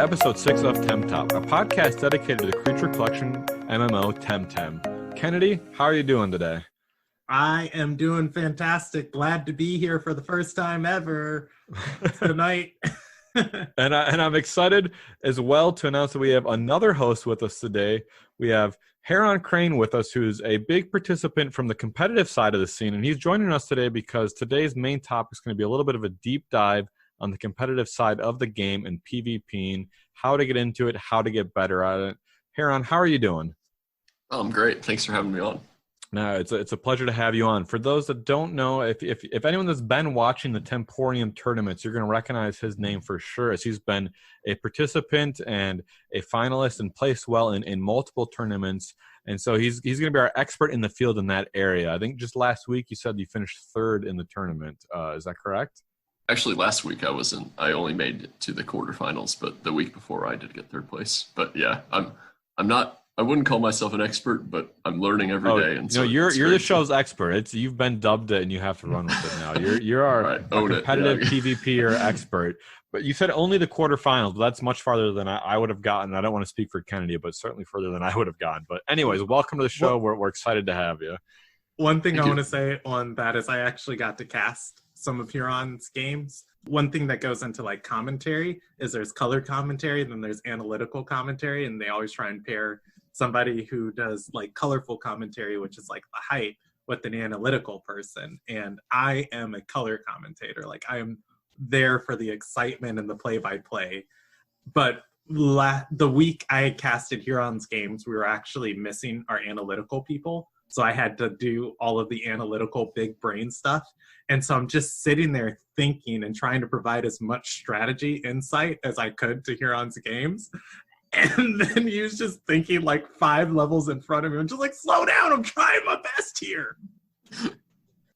episode 6 of TemTalk, a podcast dedicated to the creature collection MMO Temtem. Kennedy, how are you doing today? I am doing fantastic. Glad to be here for the first time ever tonight. And I'm excited as well to announce that we have another host with us today. We have Heron Crane with us, who's a big participant from the competitive side of the scene, and he's joining us today because today's main topic is going to be a little bit of a deep dive on the competitive side of the game and PvPing, how to get into it, how to get better at it. Heron, how are you doing? Oh, I'm great. Thanks for having me on. No, it's a pleasure to have you on. For those that don't know, if anyone that's been watching the Temporium tournaments, you're going to recognize his name for sure, as he's been a participant and a finalist and placed well in multiple tournaments. And so he's going to be our expert in the field in that area. I think just last week you said you finished third in the tournament. Is that correct? Actually, last week I only made it to the quarterfinals, but the week before I did get third place. But yeah, I wouldn't call myself an expert, but I'm learning every day. And so you're the show's expert. You've been dubbed it, and you have to run with it now. You're our right, competitive PvPer expert. But you said only the quarterfinals. But that's much farther than I would have gotten. I don't want to speak for Kennedy, but certainly further than I would have gotten. But anyways, welcome to the show. We're excited to have you. One thing I want to say on that is I actually got to cast some of Huron's games. One thing that goes into like commentary is there's color commentary, and then there's analytical commentary, and they always try and pair somebody who does like colorful commentary, which is like the height, with an analytical person. And I am a color commentator. Like I am there for the excitement and the play-by-play. But the week I had casted Huron's games, we were actually missing our analytical people. So I had to do all of the analytical big brain stuff. And so I'm just sitting there thinking and trying to provide as much strategy insight as I could to Huron's games. And then he was just thinking like 5 levels in front of me. I'm just like, slow down, I'm trying my best here.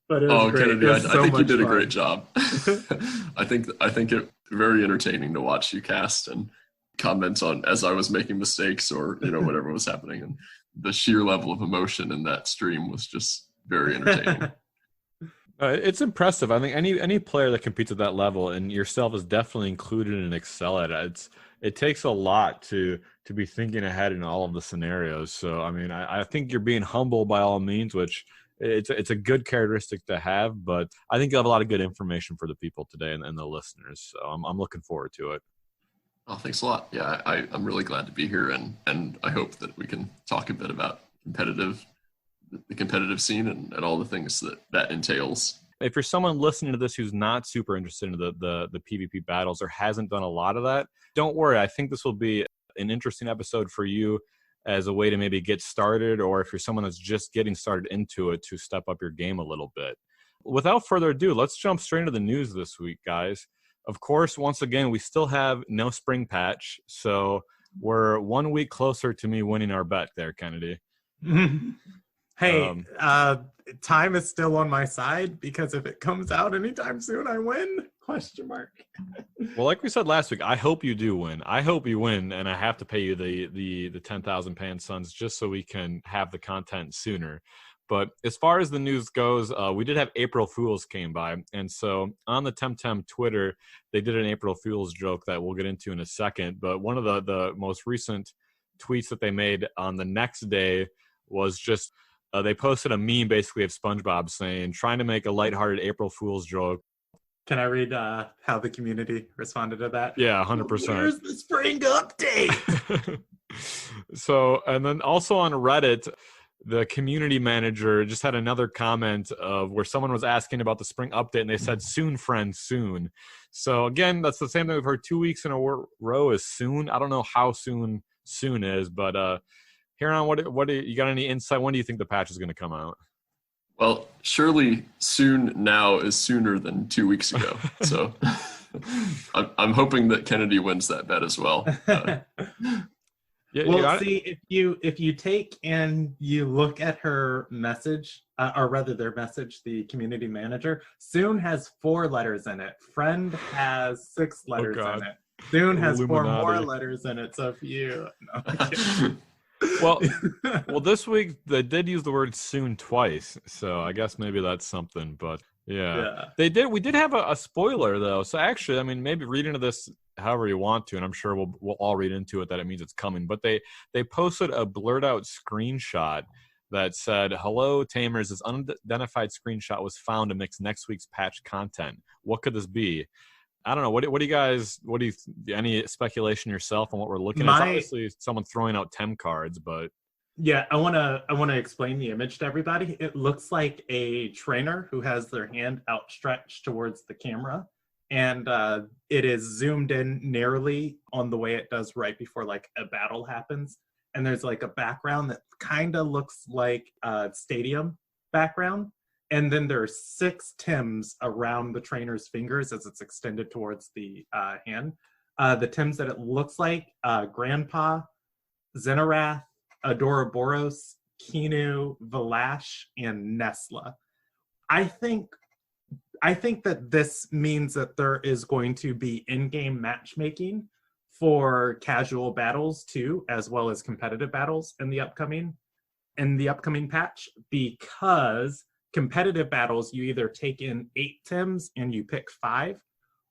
But it was great. Kennedy, I think you did a great job. I think it very entertaining to watch you cast and comment on as I was making mistakes or whatever was happening. And the sheer level of emotion in that stream was just very entertaining. It's impressive. I think any player that competes at that level, and yourself is definitely included and excel at it. It takes a lot to be thinking ahead in all of the scenarios. So, I mean, I think you're being humble by all means, which it's a good characteristic to have. But I think you'll have a lot of good information for the people today and the listeners. So I'm looking forward to it. Oh, thanks a lot. Yeah, I'm really glad to be here, and I hope that we can talk a bit about the competitive scene and all the things that entails. If you're someone listening to this who's not super interested in the PvP battles or hasn't done a lot of that, don't worry. I think this will be an interesting episode for you as a way to maybe get started, or if you're someone that's just getting started into it, to step up your game a little bit. Without further ado, let's jump straight into the news this week, guys. Of course, once again, we still have no spring patch, so we're 1 week closer to me winning our bet there, Kennedy. Hey, time is still on my side, because if it comes out anytime soon, I win? ? Well, like we said last week, I hope you do win. I hope you win, and I have to pay you the 10,000 pan suns just so we can have the content sooner. But as far as the news goes, we did have April Fools came by. And so on the Temtem Twitter, they did an April Fools joke that we'll get into in a second. But one of the most recent tweets that they made on the next day was just they posted a meme basically of SpongeBob saying, trying to make a lighthearted April Fool's joke. Can I read how the community responded to that? Yeah, 100%. Where's the spring update? So, and then also on Reddit, the community manager just had another comment of where someone was asking about the spring update, and they said, soon, friend, soon. So again, that's the same thing we've heard 2 weeks in a row is soon. I don't know how soon is, but Heron, what do you got any insight? When do you think the patch is going to come out? Well, surely soon now is sooner than 2 weeks ago. So I'm hoping that Kennedy wins that bet as well. Yeah, well, see, if you take and you look at her message, or rather their message, the community manager, soon has 4 letters in it. Friend has 6 letters in it. Soon has Illuminati. 4 more letters in it. So if you... No, well, this week they did use the word soon twice. So I guess maybe that's something. But Yeah. We did have a spoiler though. So actually, I mean, maybe read into this however you want to, and I'm sure we'll all read into it that it means it's coming. But they posted a blurred out screenshot that said, "Hello, Tamers. This unidentified screenshot was found to mix next week's patch content. What could this be?" I don't know. What do you guys? Any speculation yourself on what we're looking at? It's obviously someone throwing out tem cards, but yeah, I wanna explain the image to everybody. It looks like a trainer who has their hand outstretched towards the camera, and it is zoomed in narrowly on the way it does right before like a battle happens. And there's like a background that kind of looks like a stadium background. And then there are 6 Tims around the trainer's fingers as it's extended towards the hand. The Tims that it looks like, Grandpa, Xenorath, Adoraboros, Kinu, Valash, and Nesla. I think that this means that there is going to be in-game matchmaking for casual battles too, as well as competitive battles in the upcoming patch, because competitive battles, you either take in 8 Tims and you pick 5,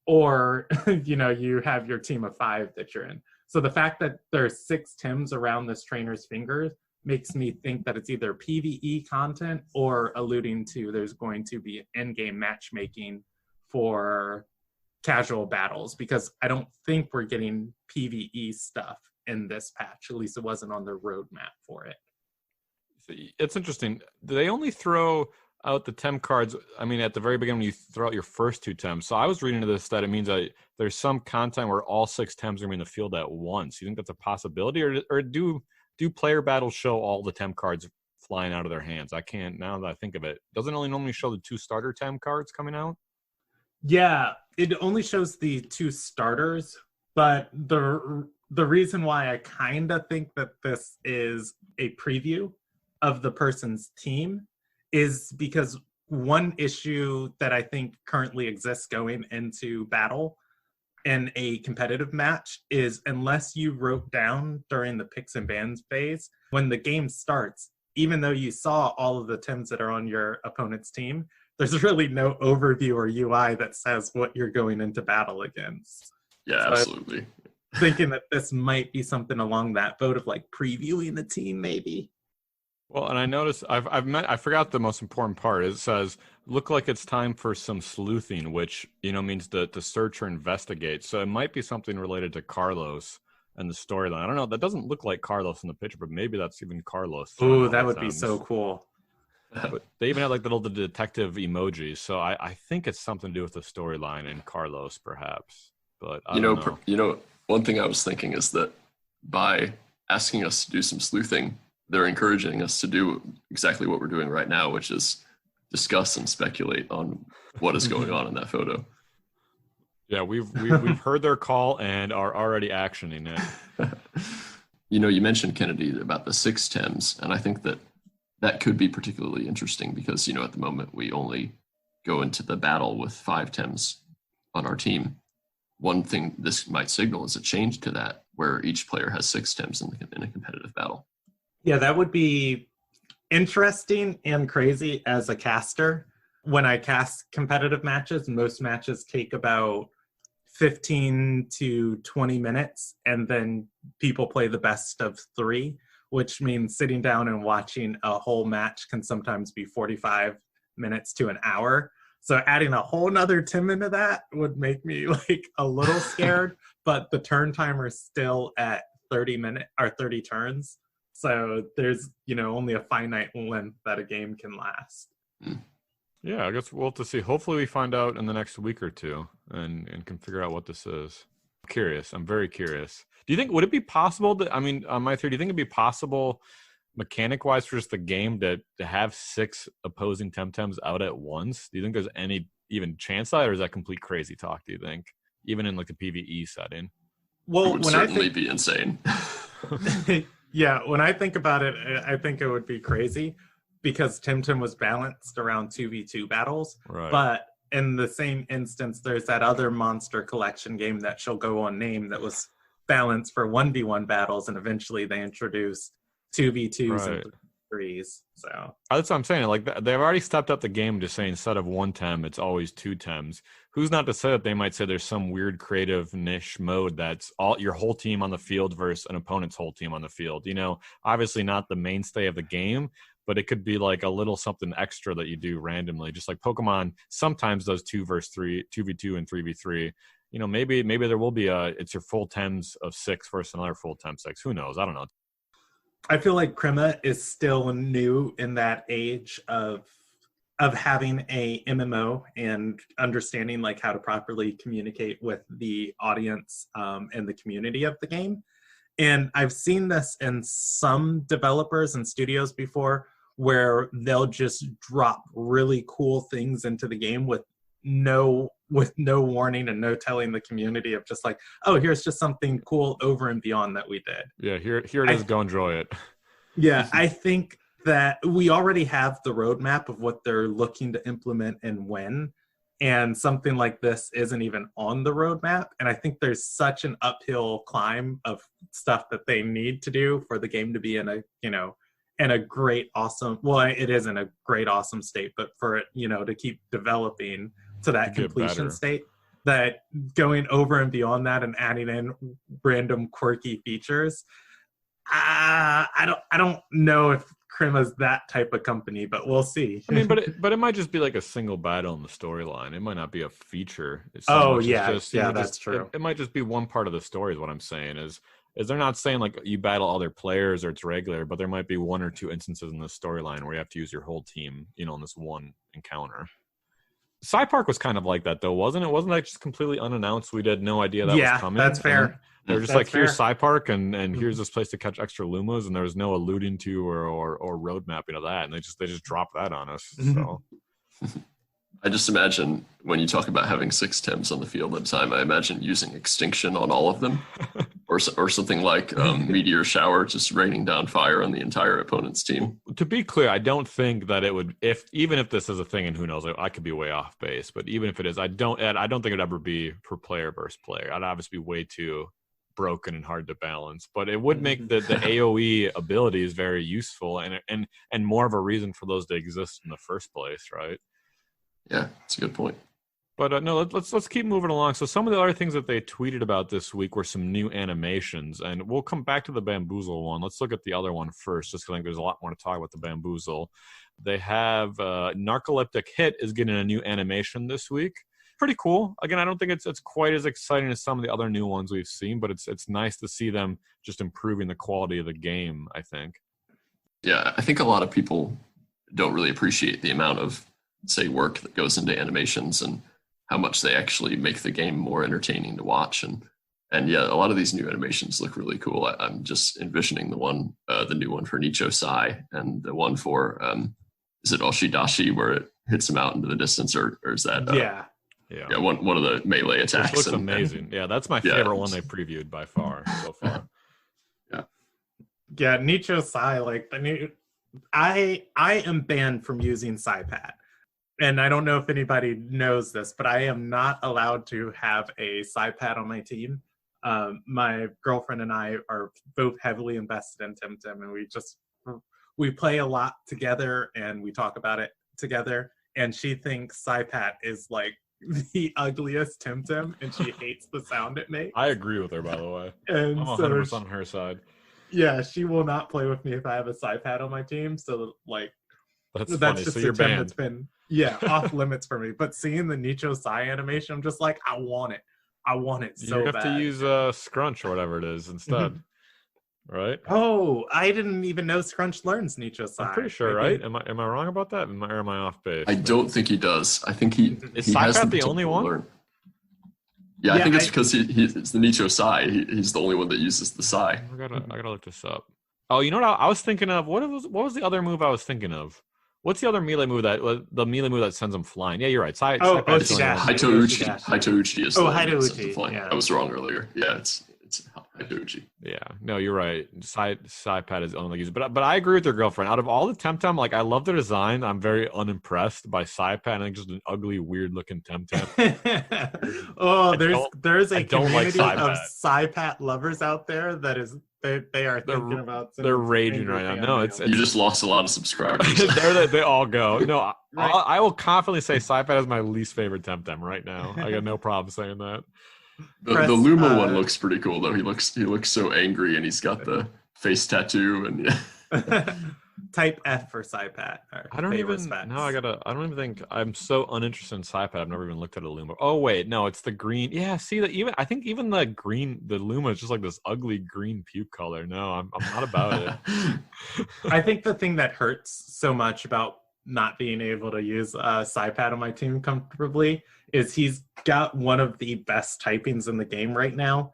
or you have your team of 5 that you're in. So the fact that there's 6 Tims around this trainer's fingers makes me think that it's either PvE content or alluding to there's going to be in-game matchmaking for casual battles, because I don't think we're getting PvE stuff in this patch. At least it wasn't on the roadmap for it. It's interesting. Do they only throw out the tem cards? I mean, at the very beginning, when you throw out your first 2 Tems. So I was reading into this that it means that there's some content where all 6 Tems are going to be in the field at once. You think that's a possibility, or do player battles show all the tem cards flying out of their hands? I can't, now that I think of it. Doesn't it only normally show the 2 starter tem cards coming out? Yeah, it only shows the 2 starters, but the reason why I kind of think that this is a preview of the person's team is because one issue that I think currently exists going into battle in a competitive match is, unless you wrote down during the picks and bans phase, when the game starts, even though you saw all of the Tims that are on your opponent's team, there's really no overview or UI that says what you're going into battle against. Yeah, so absolutely. I'm thinking that this might be something along that boat of like previewing the team, maybe. Well, and I noticed I forgot the most important part. It says, "Look like it's time for some sleuthing," which means to search or investigate. So it might be something related to Carlos and the storyline. I don't know. That doesn't look like Carlos in the picture, but maybe that's even Carlos. Ooh, that would be so cool. But they even had like the detective emojis, so I think it's something to do with the storyline and Carlos, perhaps. But I don't know. One thing I was thinking is that by asking us to do some sleuthing, they're encouraging us to do exactly what we're doing right now, which is discuss and speculate on what is going on in that photo. Yeah, we've heard their call and are already actioning it. You mentioned, Kennedy, about the 6 Tems, and I think that could be particularly interesting because, at the moment we only go into the battle with 5 Tems on our team. One thing this might signal is a change to that, where each player has 6 Tems in a competitive battle. Yeah, that would be interesting and crazy as a caster. When I cast competitive matches, most matches take about 15 to 20 minutes, and then people play the best of 3, which means sitting down and watching a whole match can sometimes be 45 minutes to an hour. So adding a whole nother Tim into that would make me like a little scared, but the turn timer is still at 30 turns. So there's, only a finite length that a game can last. Yeah, I guess we'll have to see. Hopefully we find out in the next week or 2 and can figure out what this is. I'm very curious. Would it be possible that, on my theory, do you think it'd be possible mechanic-wise for just the game to have 6 opposing Temtems out at once? Do you think there's any even chance of that, or is that complete crazy talk, do you think? Even in like the PvE setting? Well, it would certainly be insane. Yeah, when I think about it, I think it would be crazy because Temtem was balanced around 2v2 battles. Right. But in the same instance, there's that other Monster Collection game that shall go unnamed that was balanced for 1v1 battles, and eventually they introduced 2v2s. Right. threes. So that's what I'm saying. Like they've already stepped up the game to say instead of one tem, it's always two tems. Who's not to say that they might say there's some weird creative niche mode that's all your whole team on the field versus an opponent's whole team on the field. You know, obviously not the mainstay of the game, but it could be like a little something extra that you do randomly. Just like Pokemon sometimes does 2v3, 2v2 and 3v3. You know, maybe there will be it's your full tems of 6 versus another full tem 6. Who knows? I don't know. I feel like Crema is still new in that age of having a MMO and understanding like how to properly communicate with the audience and the community of the game. And I've seen this in some developers and studios before where they'll just drop really cool things into the game with no warning and no telling the community of just like, oh, here's just something cool over and beyond that we did. Yeah, here it is. Go enjoy it. Yeah, I think that we already have the roadmap of what they're looking to implement and when, and something like this isn't even on the roadmap. And I think there's such an uphill climb of stuff that they need to do for the game to be in a great, awesome, well, it is in a great, awesome state, but for it, to keep developing to that completion state, that going over and beyond that and adding in random quirky features, I don't know if Crema's that type of company, but we'll see. I mean, but it might just be like a single battle in the storyline. It might not be a feature. That's true. It might just be one part of the story. Is what I'm saying is they're not saying like you battle other players or it's regular, but there might be one or two instances in the storyline where you have to use your whole team, in this one encounter. Park was kind of like that though, wasn't it? Wasn't that just completely unannounced? We had no idea that was coming. That's fair. They're just here's Park and here's this place to catch extra Lumas, and there was no alluding to or road mapping of that, and they just dropped that on us. So I just imagine when you talk about having 6 tems on the field at a time, I imagine using extinction on all of them, or something like meteor shower, just raining down fire on the entire opponent's team. To be clear, I don't think that it would, even if this is a thing, and who knows, I could be way off base, but even if it is, I don't think it'd ever be per player versus player. I'd obviously be way too broken and hard to balance, but it would make the AoE abilities very useful and more of a reason for those to exist in the first place, right? Yeah, that's a good point. But no, let's keep moving along. So some of the other things that they tweeted about this week were some new animations, and we'll come back to the Bamboozle one. Let's look at the other one first, just because I think there's a lot more to talk about the Bamboozle. They have Narcoleptic Hit is getting a new animation this week. Pretty cool. Again, I don't think it's quite as exciting as some of the other new ones we've seen, but it's nice to see them just improving the quality of the game, I think. Yeah, I think a lot of people don't really appreciate the amount of, say, work that goes into animations and how much they actually make the game more entertaining to watch. And yeah, a lot of these new animations look really cool. I'm just envisioning the new one for Nicho Sai, and the one for, is it Oshidashi, where it hits him out into the distance, or is that... Yeah, one of the melee attacks. Which looks amazing. Yeah, that's my favorite one they previewed by far so far. Yeah, Nicho Sai, like the new... I am banned from using SciPad. And I don't know if anybody knows this, but I am not allowed to have a SciPad on my team. My girlfriend and I are both heavily invested in TemTalk, and we play a lot together and we talk about it together. And she thinks SciPad is like the ugliest TemTalk, and she hates the sound it makes. I agree with her, by the way. And I'm 100% on her side. Yeah, she will not play with me if I have a SciPad on my team. So like, that's funny. just so you're banned. That's been off limits for me. But seeing the Nicho Sai animation, I'm just like, I want it so bad. You have to use Scrunch or whatever it is instead. Right? Oh, I didn't even know Scrunch learns Nicho Sai. I'm pretty sure, right? Am I wrong about that? Am I off base? I don't think he does. I think he is he has the only one? Learn. Yeah, I think it's because it's the Nicho Sai. He's the only one that uses the Sai. I gotta look this up. Oh, you know what I was thinking of? What was the other move I was thinking of? What's the other melee move that sends him flying? Yeah, you're right. Haito Uchi is the one that sends him flying. Yeah. I was wrong earlier. Yeah, it's Doji. Yeah, no, you're right. Side-pad is only used, but I agree with your girlfriend. Out of all the Temtem, like I love the design. I'm very unimpressed by side-pad. I think just an ugly, weird-looking Temtem. Oh, there's a community like of side-pad lovers out there that is they are thinking about. They're raging right now. No, it's you just lost a lot of subscribers. There they all go. No, right. I will confidently say side-pad is my least favorite Temtem right now. I got no problem saying that. The Luma one looks pretty cool though. He looks so angry, and he's got the face tattoo and Type F for side-pad. I don't even think I'm so uninterested in side-pad. I've never even looked at a Luma. Oh wait, no, it's the green. Yeah, see that I think even the Luma is just like this ugly green puke color. No, I'm not about it. I think the thing that hurts so much about not being able to use side-pad on my team comfortably is he's got one of the best typings in the game right now,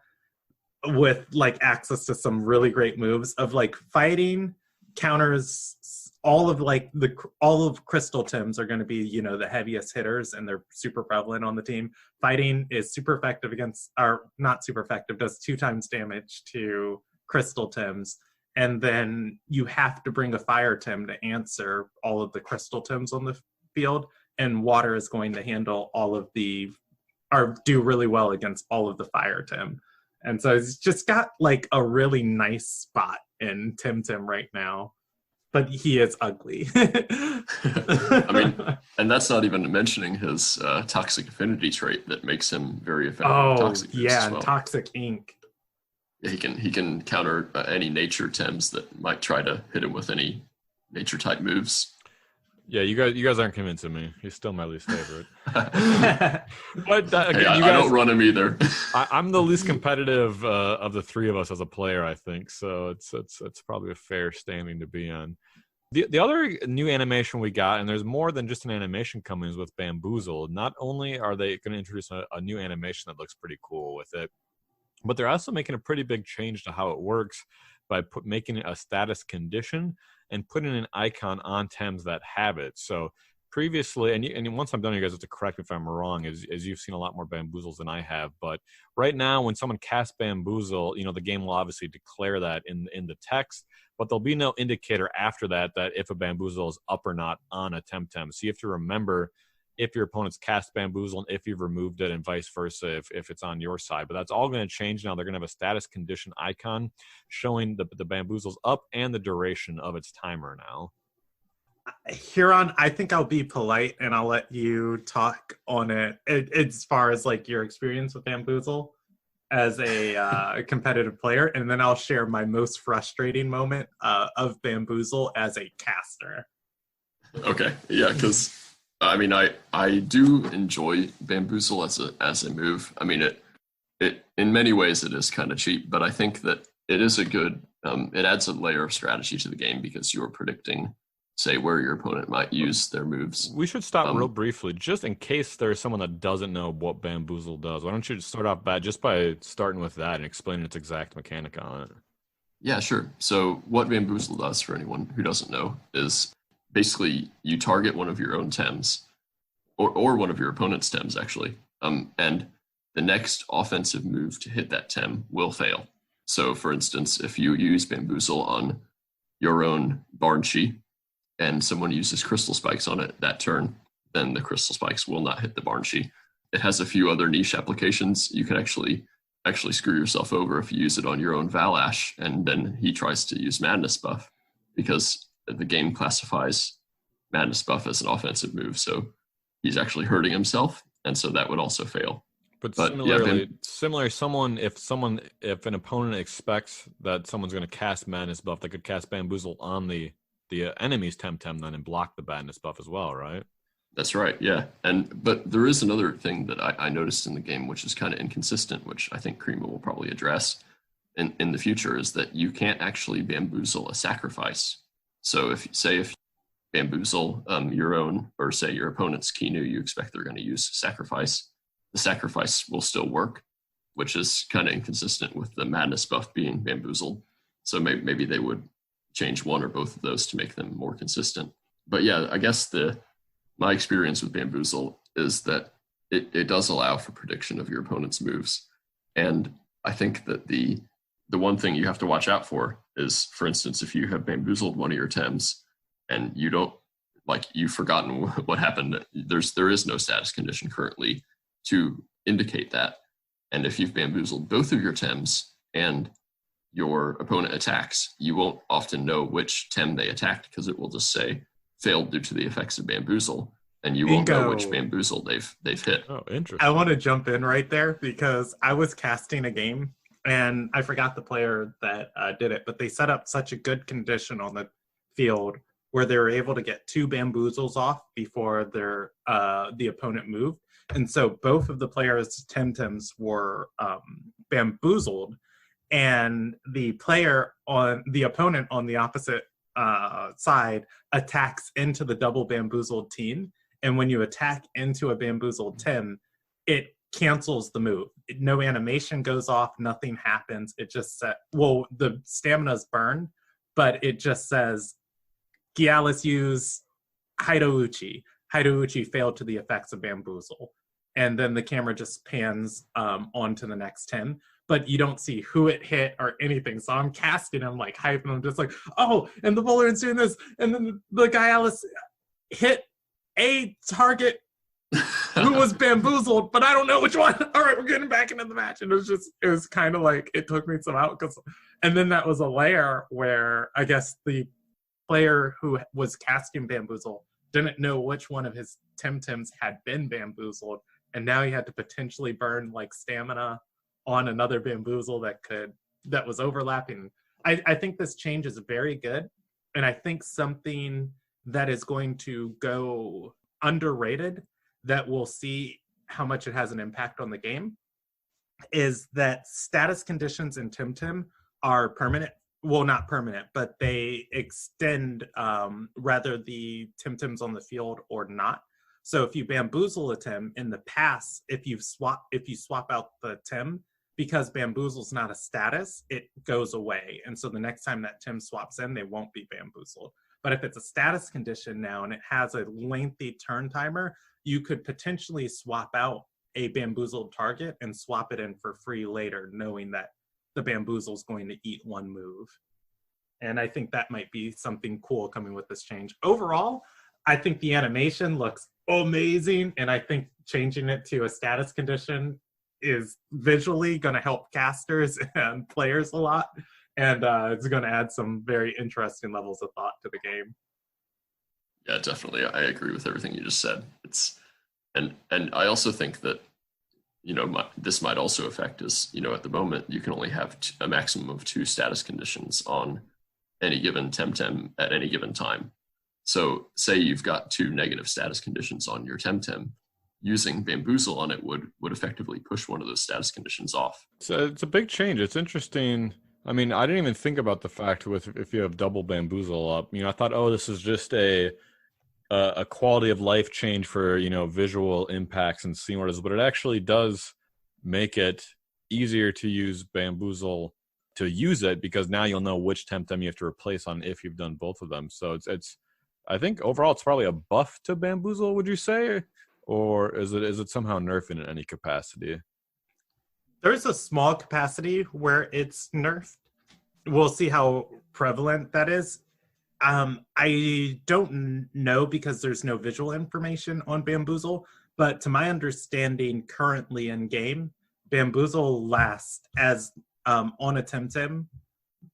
with like access to some really great moves of like fighting, counters, all of Crystal Tims are going to be, you know, the heaviest hitters, and they're super prevalent on the team. Fighting is super effective not super effective, does 2 times damage to Crystal Tims. And then you have to bring a Fire Tim to answer all of the Crystal Tims on the field. And Water is going to handle do really well against all of the Fire Tim. And so it's just got like a really nice spot in Tim right now. But he is ugly. I mean, and that's not even mentioning his Toxic Affinity trait that makes him very effective with Toxic moves as well. Toxic Ink. Yeah, he can counter any nature Tims that might try to hit him with any nature type moves. Yeah, you guys aren't convincing me. He's still my least favorite. But again, I don't run him either. I'm the least competitive of the three of us as a player, I think. So it's probably a fair standing to be on. The other new animation we got, and there's more than just an animation coming, is with Bamboozle. Not only are they going to introduce a new animation that looks pretty cool with it, but they're also making a pretty big change to how it works by making it a status condition and putting an icon on Tems that have it. So previously, and once I'm done, you guys have to correct me if I'm wrong, as you've seen a lot more Bamboozles than I have. But right now, when someone casts Bamboozle, the game will obviously declare that in the text, but there'll be no indicator after that if a Bamboozle is up or not on a Temtem. So you have to remember if your opponent's cast Bamboozle and if you've removed it, and vice versa if it's on your side. But that's all going to change now. They're going to have a status condition icon showing the Bamboozle's up and the duration of its timer now. Heron, I think I'll be polite and I'll let you talk on it as far as like your experience with Bamboozle as a competitive player, and then I'll share my most frustrating moment of Bamboozle as a caster. Okay, yeah, because I mean, I do enjoy Bamboozle as a move. I mean, it in many ways it is kind of cheap, but I think that it is a good. It adds a layer of strategy to the game because you're predicting, say, where your opponent might use their moves. We should stop real briefly, just in case there's someone that doesn't know what Bamboozle does. Why don't you start off just by starting with that and explaining its exact mechanic on it? Yeah, sure. So what Bamboozle does, for anyone who doesn't know, is basically you target one of your own Tems, or one of your opponent's Tems, actually, and the next offensive move to hit that Tem will fail. So, for instance, if you use Bamboozle on your own Barnshee, and someone uses Crystal Spikes on it that turn, then the Crystal Spikes will not hit the Barnshee. It has a few other niche applications. You can actually screw yourself over if you use it on your own Valash, and then he tries to use Madness Buff, because the game classifies Madness Buff as an offensive move, so he's actually hurting himself, and so that would also fail. But similarly, if an opponent expects that someone's going to cast Madness Buff, they could cast Bamboozle on the enemy's Temtem then and block the Madness Buff as well, right? That's right, yeah. But there is another thing that I noticed in the game, which is kind of inconsistent, which I think Crema will probably address in the future, is that you can't actually Bamboozle a sacrifice. So if Bamboozle your own, or say your opponent's Kinu, you expect they're going to use sacrifice, the sacrifice will still work, which is kind of inconsistent with the Madness Buff being Bamboozled. So maybe they would change one or both of those to make them more consistent. But yeah, I guess my experience with Bamboozle is that it does allow for prediction of your opponent's moves. And I think that the the one thing you have to watch out for is, for instance, if you have bamboozled one of your Tems and you don't, like, you've forgotten what happened, there is no status condition currently to indicate that. And if you've bamboozled both of your Tems and your opponent attacks, you won't often know which Tem they attacked, because it will just say failed due to the effects of bamboozle, and you won't know which bamboozle they've hit. Oh, interesting. I want to jump in right there because I was casting a game and I forgot the player that did it, but they set up such a good condition on the field where they were able to get 2 bamboozles off before the opponent moved. And so both of the players' Temtems were bamboozled, and the opponent on the opposite side attacks into the double bamboozled team. And when you attack into a bamboozled Tem, it cancels the move. No animation goes off, nothing happens. It just the stamina's burned, but it just says Gialis use Hidouchi. Hidouchi failed to the effects of bamboozle. And then the camera just pans onto the next Tem, but you don't see who it hit or anything. So I'm casting, I'm like hyping, I'm just like, oh, and the Vulvir's doing this. And then the Gialis hit a target who was bamboozled, but I don't know which one. All right, we're getting back into the match. And it was kind of like, it took me some out. And then that was a layer where I guess the player who was casting bamboozle didn't know which one of his Temtems had been bamboozled. And now he had to potentially burn like stamina on another bamboozle that was overlapping. I think this change is very good. And I think something that is going to go underrated, that we'll see how much it has an impact on the game, is that status conditions in Temtem are permanent. Well, not permanent, but they extend rather the Temtems on the field or not. So if you bamboozle a Tem in the past, if you swap out the Tem, because bamboozle's not a status, it goes away. And so the next time that Tem swaps in, they won't be bamboozled. But if it's a status condition now and it has a lengthy turn timer, you could potentially swap out a bamboozled target and swap it in for free later, knowing that the bamboozle is going to eat one move. And I think that might be something cool coming with this change. Overall, I think the animation looks amazing, and I think changing it to a status condition is visually going to help casters and players a lot. And it's going to add some very interesting levels of thought to the game. Yeah, definitely. I agree with everything you just said. And I also think that, this might also affect us. At the moment, you can only have a maximum of 2 status conditions on any given Temtem at any given time. So say you've got 2 negative status conditions on your Temtem, using bamboozle on it would effectively push one of those status conditions off. So it's a big change. It's interesting. I mean, I didn't even think about the fact with if you have double bamboozle up. I thought, oh, this is just a quality of life change for visual impacts and seeing what it is, but it actually does make it easier to use bamboozle to use it, because now you'll know which Temtem you have to replace on if you've done both of them. So it's I think overall it's probably a buff to bamboozle, would you say, or is it somehow nerfed in any capacity? There's a small capacity where it's nerfed. We'll see how prevalent that is. I don't know because there's no visual information on bamboozle, but to my understanding currently in game, bamboozle lasts as on a Temtem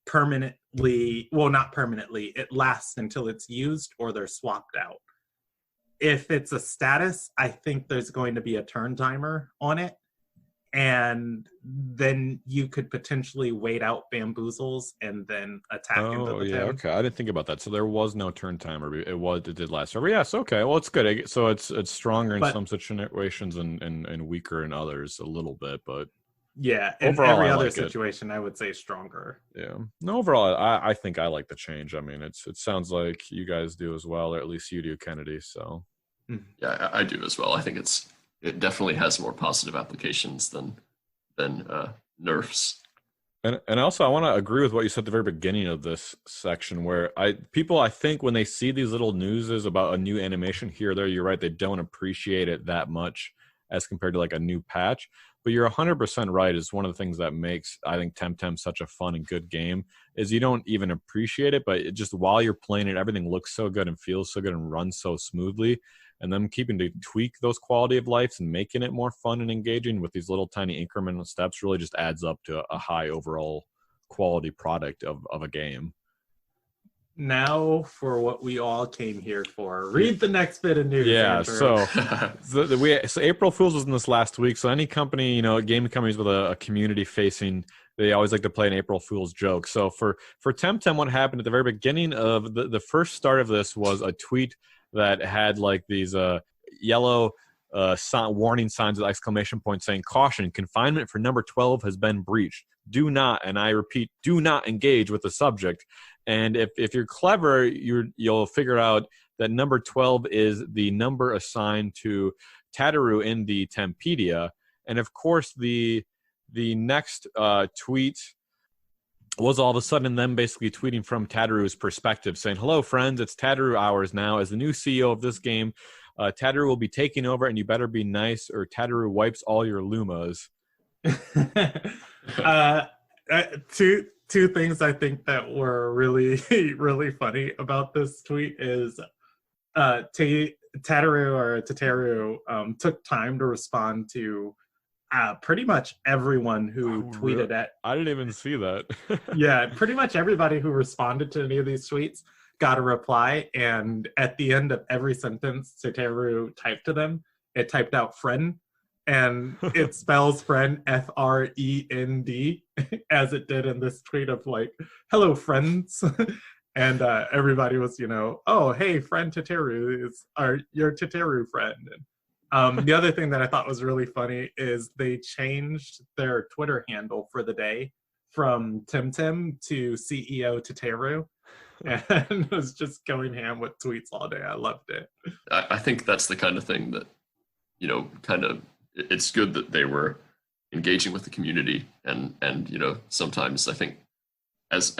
permanently. Well, not permanently. It lasts until it's used or they're swapped out. If it's a status, I think there's going to be a turn timer on it. And then you could potentially wait out bamboozles and then attack into the Tem. Okay. I didn't think about that. So there was no turn timer. It did last forever. Yes, okay. Well, it's good. So it's stronger in some situations and weaker in others a little bit, but yeah, in overall, every other situation, I would say stronger. Yeah. No, overall, I think I like the change. I mean, it sounds like you guys do as well, or at least you do, Kennedy. So yeah, I do as well. I think it definitely has more positive applications than nerfs. And also, I want to agree with what you said at the very beginning of this section, where people, I think, when they see these little newses about a new animation here or there, you're right, they don't appreciate it that much as compared to like a new patch. But you're 100% right. Is one of the things that makes, I think, Temtem such a fun and good game is you don't even appreciate it, but it just while you're playing it, everything looks so good and feels so good and runs so smoothly. And them keeping to tweak those quality of lives and making it more fun and engaging with these little tiny incremental steps really just adds up to a high overall quality product of a game. Now for what we all came here for. Read the next bit of news. Yeah, Andrew. so April Fool's was in this last week. So any company, gaming companies with a community facing, they always like to play an April Fool's joke. So for Temtem, what happened at the very beginning of the first start of this was a tweet that had like these yellow warning signs with exclamation points saying, "Caution, confinement for number 12 has been breached. Do not," and I repeat, do not engage with the subject. And if you're clever, you'll figure out that number 12 is the number assigned to Tataru in the Tempedia. And of course, the next tweet was all of a sudden them basically tweeting from Tataru's perspective, saying, "Hello, friends, it's Tataru hours now. As the new CEO of this game, Tataru will be taking over, and you better be nice, or Tataru wipes all your Lumas." Two things I think that were really, really funny about this tweet is Tataru took time to respond to pretty much everyone who tweeted at. I didn't even see that. Yeah, pretty much everybody who responded to any of these tweets got a reply, and at the end of every sentence Tataru typed to them, it typed out "friend," and it spells friend FREND as it did in this tweet of like, "Hello, friends." And everybody was, "Oh, hey, friend Tataru is your Tataru friend." And the other thing that I thought was really funny is they changed their Twitter handle for the day from Temtem to CEO Tataru, and was just going ham with tweets all day. I loved it. I think that's the kind of thing that, it's good that they were engaging with the community, and sometimes I think as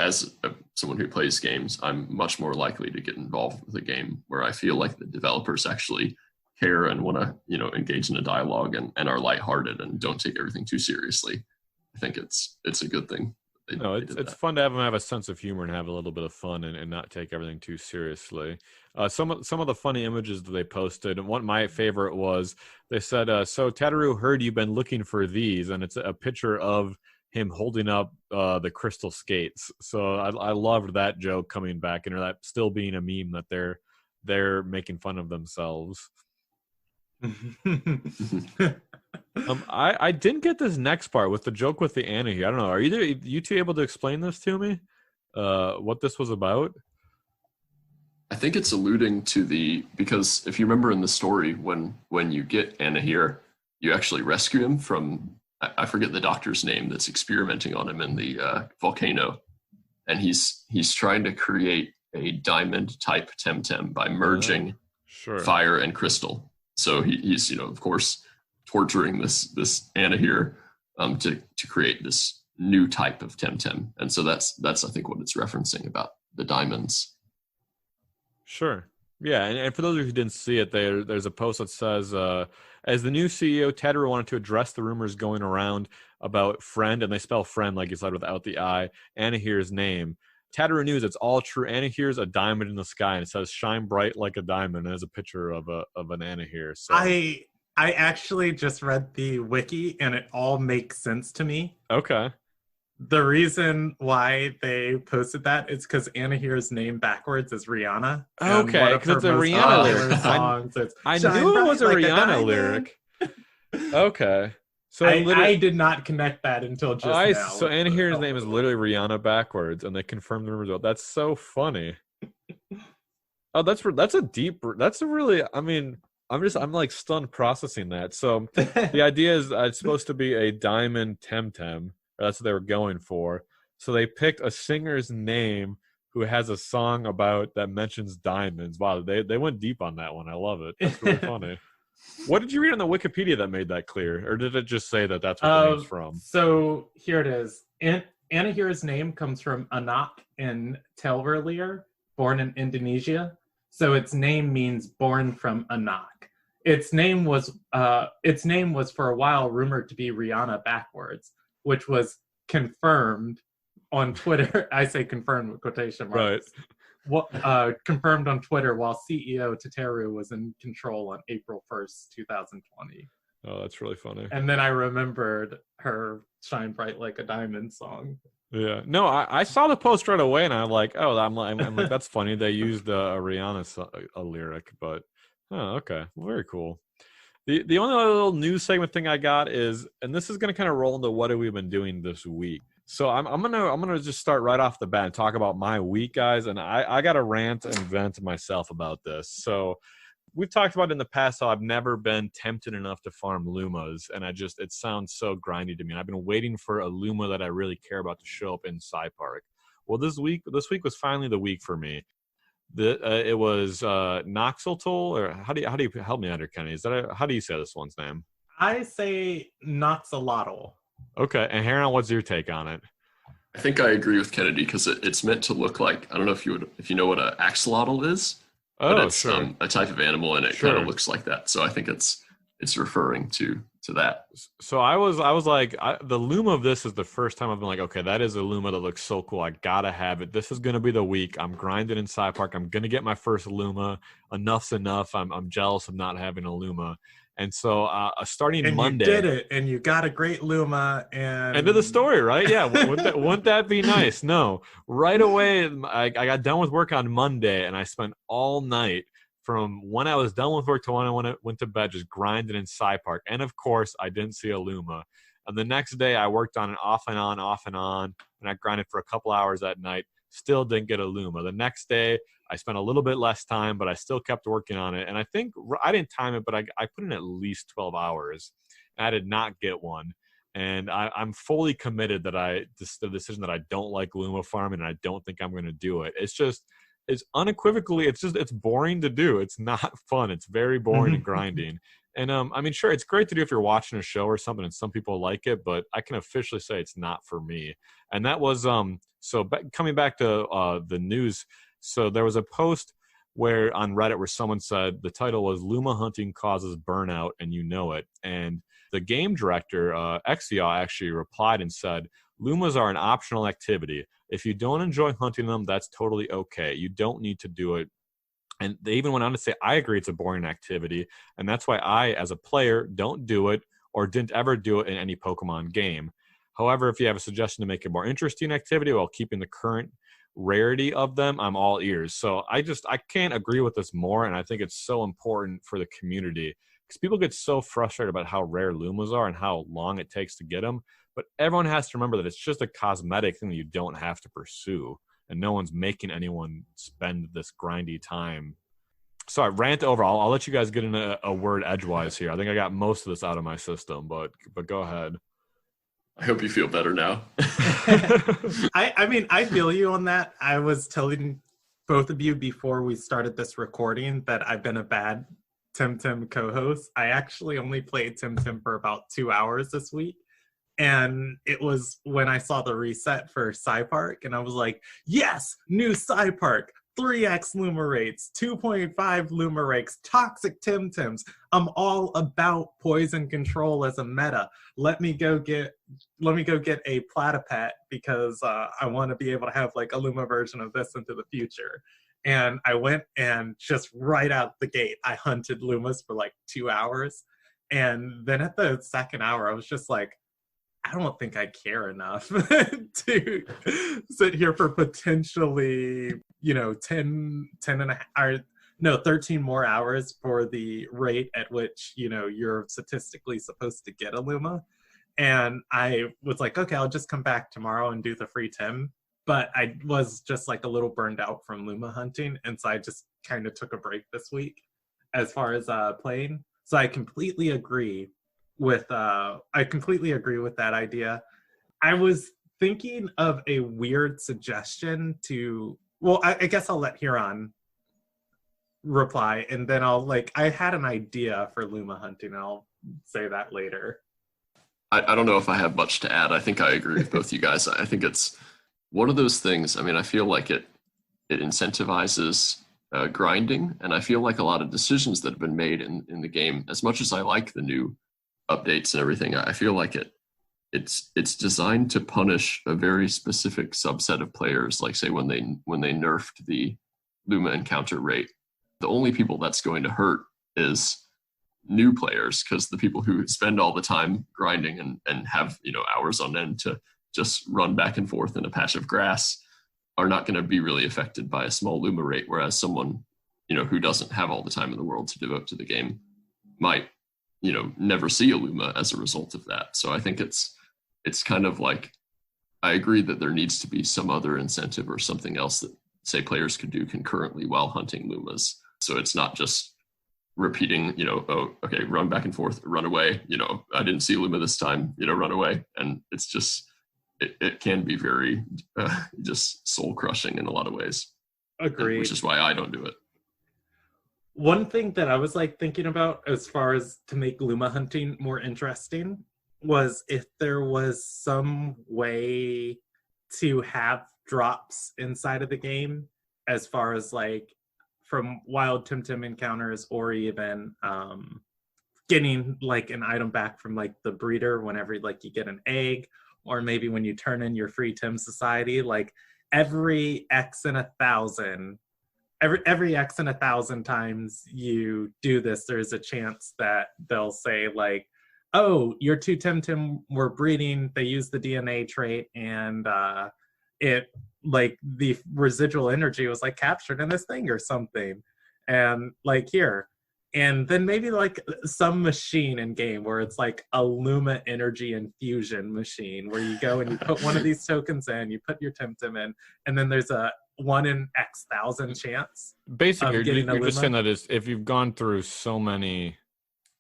someone who plays games, I'm much more likely to get involved with a game where I feel like the developers actually care and want to engage in a dialogue and are lighthearted and don't take everything too seriously. I think it's a good thing. It's fun to have them have a sense of humor and have a little bit of fun and not take everything too seriously. Some of the funny images that they posted, and one my favorite was they said, "So Tataru heard you've been looking for these," and it's a picture of him holding up the crystal skates. So I loved that joke coming back, and that still being a meme that they're making fun of themselves. I didn't get this next part with the joke with the Anna here. I don't know. Are you two able to explain this to me? What this was about? I think it's alluding to because if you remember in the story, when you get Anna here, you actually rescue him from, I forget the doctor's name that's experimenting on him in the volcano, and he's trying to create a diamond type Temtem by merging fire and crystal. So he's of course torturing this Anna here to create this new type of Temtem, and so that's I think what it's referencing about the diamonds. Sure. Yeah, and for those of you who didn't see it, there's a post that says, as the new CEO, Tataru wanted to address the rumors going around about friend, and they spell friend like you said without the I, Anna here's name. Tataru news, it's all true. Anna here's a diamond in the sky, and it says shine bright like a diamond, and there's a picture of an Anna here. So I actually just read the wiki, and it all makes sense to me. Okay. The reason why they posted that is because Anna here's name backwards is Rihanna. Okay, because it's a Rihanna lyric. I knew it was a Rihanna lyric. Okay. So I did not connect that until just now. So Anna here's name is literally Rihanna backwards, and they confirmed the result. That's so funny. Oh, that's a really, I mean, I'm like stunned processing that. So the idea is it's supposed to be a diamond Temtem. That's what they were going for. So they picked a singer's name who has a song that mentions diamonds. Wow, they went deep on that one. I love it. That's really funny. What did you read on the Wikipedia that made that clear? Or did it just say that that's what the name's from? So here it is. Anna here's name comes from Anak in Telverlier, born in Indonesia. So its name means born from Anak. its name was for a while rumored to be Rihanna backwards, which was confirmed on Twitter. I say confirmed with quotation marks. Right. Confirmed on Twitter while CEO Teteru was in control on April 1st, 2020. Oh, that's really funny. And then I remembered her "Shine Bright Like a Diamond" song. Yeah, no, I saw the post right away, and I'm like, I'm like, that's funny. They used a Rihanna a lyric, but okay, very cool. The only other little news segment thing I got is, and this is going to kind of roll into what have we been doing this week. So I'm gonna just start right off the bat and talk about my week, guys, and I got to rant and vent myself about this. So we've talked about in the past how I've never been tempted enough to farm Lumas, and it sounds so grindy to me. And I've been waiting for a Luma that I really care about to show up in Park. Well, this week was finally the week for me. It was Noxeltol, or how do you help me out here, Kenny? How do you say this one's name? I say Noxolotl. Okay, and Heron, what's your take on it? I think I agree with Kennedy because it's meant to look like, I don't know if you know what an axolotl is. Oh, but it's sure. A type of animal, and it kind of looks like that. So I think it's referring to that. So I was like, the Luma of this is the first time I've been like, okay, that is a Luma that looks so cool. I gotta have it. This is gonna be the week. I'm grinding in Park. I'm gonna get my first Luma. Enough's enough. I'm jealous of not having a Luma. And so starting Monday, you did it, and you got a great Luma. And end of the story, right? Yeah, wouldn't that be nice? No, right away, I got done with work on Monday, and I spent all night from when I was done with work to when I went to bed, just grinding in Park. And of course, I didn't see a Luma. And the next day, I worked on it off and on, and I grinded for a couple hours at night. Still didn't get a Luma. The next day, I spent a little bit less time, but I still kept working on it. And I think I didn't time it, but I put in at least 12 hours. And I did not get one. And I'm fully committed that the decision that I don't like Luma farming, and I don't think I'm going to do it. It's unequivocally, it's boring to do. It's not fun. It's very boring and grinding. And I mean, sure, it's great to do if you're watching a show or something and some people like it, but I can officially say it's not for me. And that was coming back to the news. So there was a post on Reddit where someone said the title was "Luma hunting causes burnout and you know it." And the game director, Exia, actually replied and said, "Lumas are an optional activity. If you don't enjoy hunting them, that's totally okay. You don't need to do it." And they even went on to say, "I agree it's a boring activity, and that's why I, as a player, don't do it or didn't ever do it in any Pokemon game. However, if you have a suggestion to make a more interesting activity while keeping the current rarity of them, I'm all ears." So I can't agree with this more, and I think it's so important for the community because people get so frustrated about how rare Lumas are and how long it takes to get them. But everyone has to remember that it's just a cosmetic thing that you don't have to pursue, and no one's making anyone spend this grindy time. So I rant over. I'll let you guys get in a word edgewise here. I think I got most of this out of my system, but go ahead. I hope you feel better now. I mean, I feel you on that. I was telling both of you before we started this recording that I've been a bad Tim co-host. I actually only played Tim for about 2 hours this week. And it was when I saw the reset for Park, and I was like, yes, new Park, 3x Luma rates, 2.5 Luma rates, toxic Tims. I'm all about poison control as a meta. Let me go get a Platypet because I want to be able to have like a Luma version of this into the future. And I went and just right out the gate, I hunted Lumas for like 2 hours. And then at the second hour, I was just like, I don't think I care enough to sit here for potentially, 13 more hours for the rate at which, you're statistically supposed to get a Luma. And I was like, okay, I'll just come back tomorrow and do the free Tim. But I was just like a little burned out from Luma hunting. And so I just kind of took a break this week as far as playing. So I completely agree with that idea. I was thinking of a weird suggestion I guess I'll let Heron reply, and then I had an idea for Luma hunting, and I'll say that later. I don't know if I have much to add. I think I agree with both you guys. I think it's one of those things. I mean, I feel like it incentivizes grinding, and I feel like a lot of decisions that have been made in the game, as much as I like the new updates and everything, I feel like it's designed to punish a very specific subset of players. Like say when they nerfed the Luma encounter rate, the only people that's going to hurt is new players, because the people who spend all the time grinding and have hours on end to just run back and forth in a patch of grass are not going to be really affected by a small Luma rate, whereas someone who doesn't have all the time in the world to devote to the game might never see a Luma as a result of that. So I think it's kind of like, I agree that there needs to be some other incentive or something else that say players could do concurrently while hunting Lumas. So it's not just repeating, oh, okay, run back and forth, run away, I didn't see Luma this time, run away. And it's just, it can be very just soul crushing in a lot of ways. Agreed. Which is why I don't do it. One thing that I was thinking about as far as to make Luma hunting more interesting was if there was some way to have drops inside of the game, as far as from wild Temtem encounters, or even getting an item back from the breeder whenever you get an egg, or maybe when you turn in your free Tem Society, every X in 1,000, every X in 1,000 times you do this, there's a chance that they'll say oh, your two Temtem were breeding, they used the DNA trait, and it the residual energy was captured in this thing or something, and here. And then maybe some machine in game where it's a Luma energy infusion machine where you go and you put one of these tokens in, you put your Temtem in, and then there's a 1 in X thousand chance. Basically, you're just saying that if you've gone through so many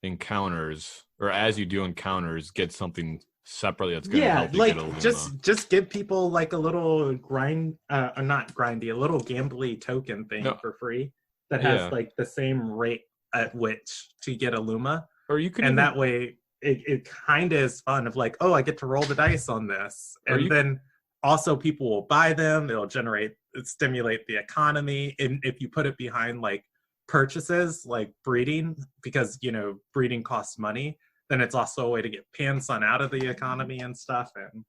encounters, or as you do encounters, get something separately that's going to help you get a Luma. Just give people a little grind, or not grindy, a little gambly token thing for free that has the same rate at which to get a Luma, or you can, and that way it kind of is fun of oh, I get to roll the dice on this, and then also people will buy them. It'll stimulate the economy, and if you put it behind purchases breeding, because breeding costs money, then it's also a way to get Pansun out of the economy and stuff. And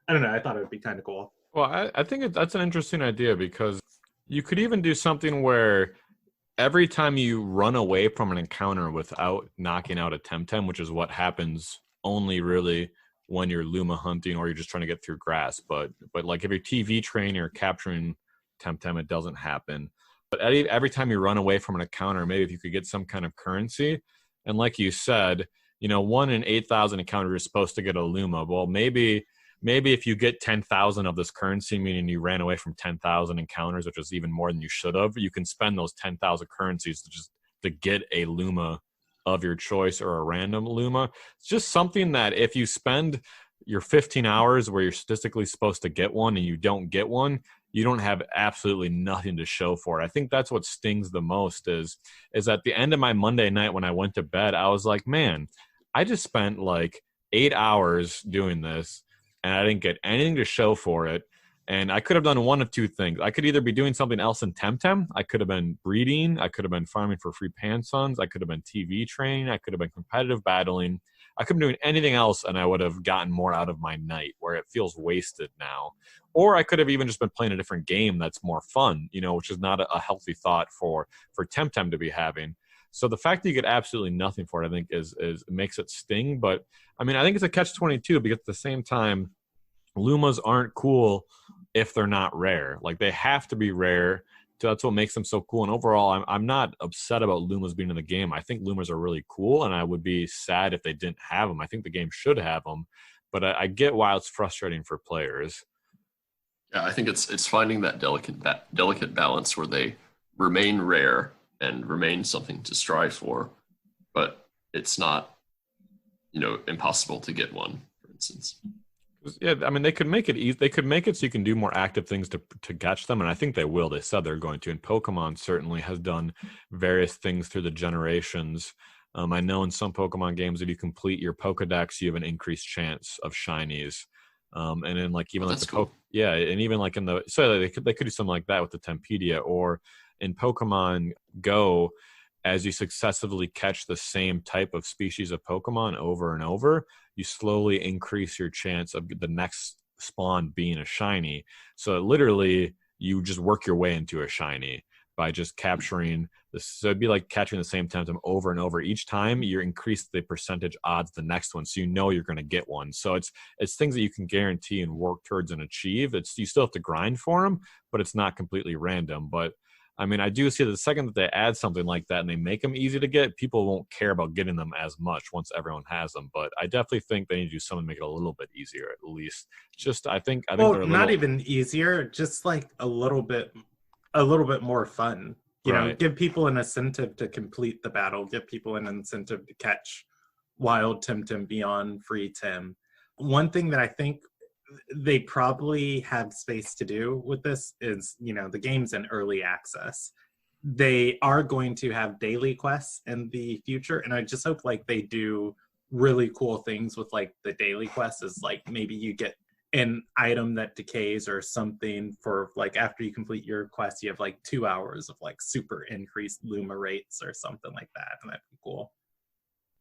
I don't know, I thought it would be kind of cool. Well, I think that's an interesting idea, because you could even do something where every time you run away from an encounter without knocking out a Temtem, which is what happens only really when you're Luma hunting or you're just trying to get through grass. But if you're TV train, you're capturing Temtem, it doesn't happen. But every time you run away from an encounter, maybe if you could get some kind of currency, and like you said, 1 in 8,000 encounters is supposed to get a Luma. Well, maybe if you get 10,000 of this currency, meaning you ran away from 10,000 encounters, which is even more than you should have, you can spend those 10,000 currencies to get a Luma of your choice, or a random Luma. It's just something that if you spend your 15 hours where you're statistically supposed to get one and you don't get one, you don't have absolutely nothing to show for it. I think that's what stings the most is at the end of my Monday night when I went to bed, I was like, man, I just spent 8 hours doing this, and I didn't get anything to show for it. And I could have done one of two things. I could either be doing something else in Temtem. I could have been breeding. I could have been farming for free Pansuns. I could have been TV training. I could have been competitive battling. I could have been doing anything else, and I would have gotten more out of my night, where it feels wasted now. Or I could have even just been playing a different game that's more fun, which is not a healthy thought for Temtem to be having. So the fact that you get absolutely nothing for it, I think, is makes it sting. But I mean, I think it's a catch-22, because at the same time, Lumas aren't cool if they're not rare. They have to be rare. That's what makes them so cool. And overall, I'm not upset about Lumas being in the game. I think Lumas are really cool, and I would be sad if they didn't have them. I think the game should have them, but I get why it's frustrating for players. Yeah, I think it's finding that delicate balance where they remain rare and remain something to strive for, but it's not, impossible to get one, for instance. Yeah, I mean, they could make it easy. They could make it so you can do more active things to catch them, and I think they will. They said they're going to, and Pokemon certainly has done various things through the generations. I know in some Pokemon games, if you complete your Pokedex, you have an increased chance of shinies. And then even that's cool. and even in the they could do something like that with the Tempedia, or in Pokemon Go, as you successively catch the same type of species of Pokemon over and over, you slowly increase your chance of the next spawn being a shiny. So literally, you just work your way into a shiny by just capturing this. So it'd be like catching the same Temtem over and over. Each time you increase the percentage odds the next one, so you know you're going to get one. So it's things that you can guarantee and work towards and achieve. You still have to grind for them, but it's not completely random. But I mean, I do see that the second that they add something like that and they make them easy to get, people won't care about getting them as much once everyone has them. But I definitely think they need to do something to make it a little bit easier, at least. Just I think well, they're not even easier, just like a little bit more fun. You know, give people an incentive to complete the battle, give people an incentive to catch wild Temtem beyond free Tem. One thing that I think they probably have space to do with this is, you know, the game's in early access. They are going to have daily quests in the future, and I just hope like they do really cool things with like the daily quests. Is like maybe you get an item that decays or something for like after you complete your quest, you have like 2 hours of like super increased Luma rates or something like that, and that'd be cool.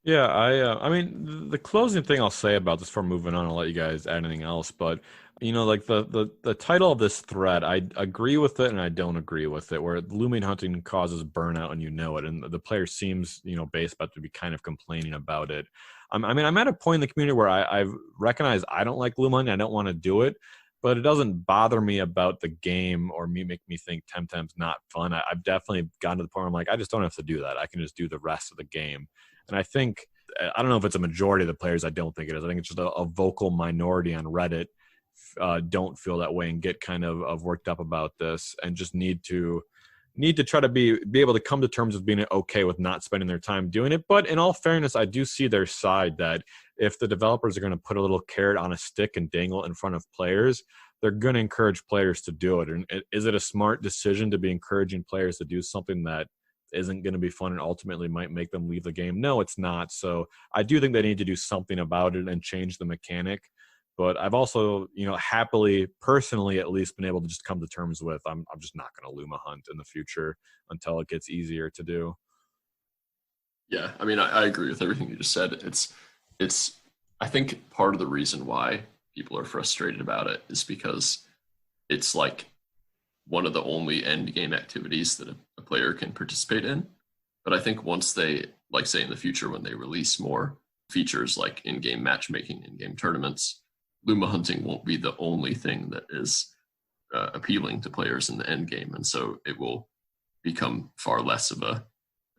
Yeah, I mean, the closing thing I'll say about this before moving on, I'll let you guys add anything else, but, you know, like the title of this thread, I agree with it and I don't agree with it, where Lumen hunting causes burnout and you know it, and the player seems, you know, based about to be kind of complaining about it. I mean, I'm at a point in the community where I recognize I don't like Luma hunting, I don't want to do it, but it doesn't bother me about the game or make me think Temtem's not fun. I've definitely gotten to the point where I'm like, I just don't have to do that. I can just do the rest of the game. And I think, I don't know if it's a majority of the players, I don't think it is. I think it's just a vocal minority on Reddit don't feel that way and get kind of worked up about this and just need to try to be able to come to terms with being okay with not spending their time doing it. But in all fairness, I do see their side that if the developers are going to put a little carrot on a stick and dangle it in front of players, they're going to encourage players to do it. And is it a smart decision to be encouraging players to do something that isn't going to be fun and ultimately might make them leave the game? No, it's not. So I do think they need to do something about it and change the mechanic. But I've also, you know, happily, personally, at least been able to just come to terms with I'm just not going to Luma hunt in the future until it gets easier to do. Yeah, I mean, I agree with everything you just said. It's I think part of the reason why people are frustrated about it is because it's like one of the only end game activities that a player can participate in. But I think once they, like say in the future when they release more features like in-game matchmaking, in-game tournaments, Luma hunting won't be the only thing that is appealing to players in the end game. And so it will become far less of a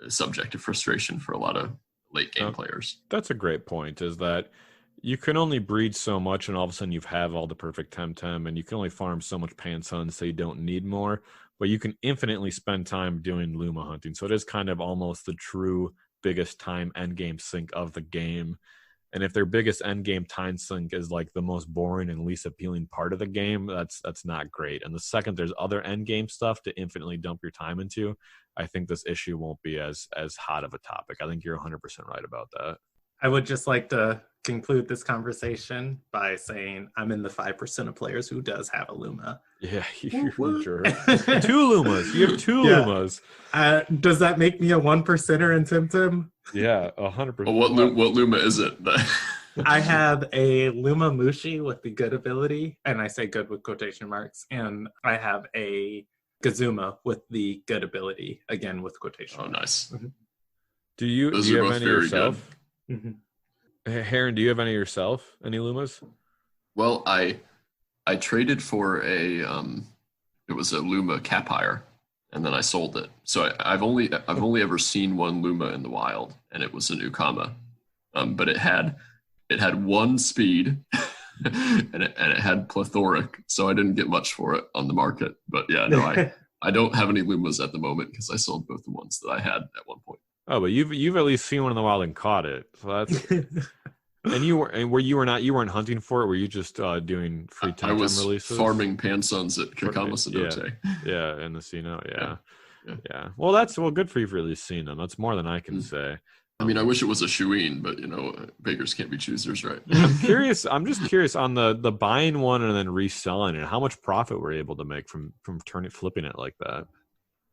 subject of frustration for a lot of late game players. That's a great point, is that you can only breed so much and all of a sudden you have all the perfect Temtem, and you can only farm so much Pansun, so you don't need more, but you can infinitely spend time doing Luma hunting. So it is kind of almost the true biggest time end game sink of the game. And if their biggest end game time sink is like the most boring and least appealing part of the game, that's not great. And the second there's other end game stuff to infinitely dump your time into, I think this issue won't be as hot of a topic. I think you're 100% right about that. I would just like to conclude this conversation by saying I'm in the 5% of players who does have a Luma. Yeah, you're sure. 2 Lumas. You have 2 Lumas. Does that make me a 1%er in Temtem? Yeah, 100%. Well, what Luma is it? I have a Luma Mushi with the good ability, and I say good with quotation marks, and I have a Gazuma with the good ability, again with quotation marks. Nice. Mm-hmm. Do you have any yourself? Mm-hmm. Heron, do you have any yourself? Any Lumas? Well, I traded for it was a Luma Capire, and then I sold it. So I've only ever seen one Luma in the wild, and it was an Ukama. But it had 1 speed and it had plethoric, so I didn't get much for it on the market. But yeah, no, I don't have any Lumas at the moment because I sold both the ones that I had at one point. Oh, but you've at least seen one in the wild and caught it. So that's and you weren't hunting for it, were you just doing free Temtem releases? I was farming Pansuns at Kakamasadote. Yeah, in the Sino, yeah. Well, good for you for at least seeing them. That's more than I can say. I mean, I wish it was a Shuin, but beggars can't be choosers, right? I'm just curious on the buying one and then reselling it. How much profit were you able to make from flipping it like that?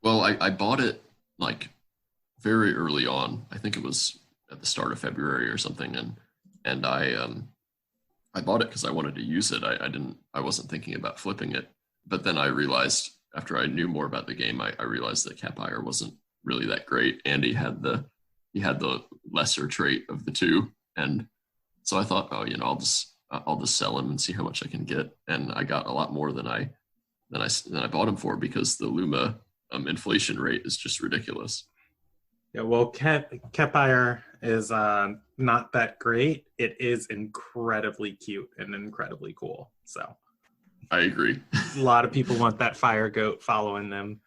Well, I bought it like very early on. I think it was at the start of February or something, and I bought it because I wanted to use it. I wasn't thinking about flipping it, but then I realized after I knew more about the game, I realized that Capire wasn't really that great, and he had the lesser trait of the two, and so I thought, oh, I'll just sell him and see how much I can get, and I got a lot more than I bought him for because the Luma inflation rate is just ridiculous. Yeah, well, Capire is not that great. It is incredibly cute and incredibly cool. So I agree. A lot of people want that fire goat following them.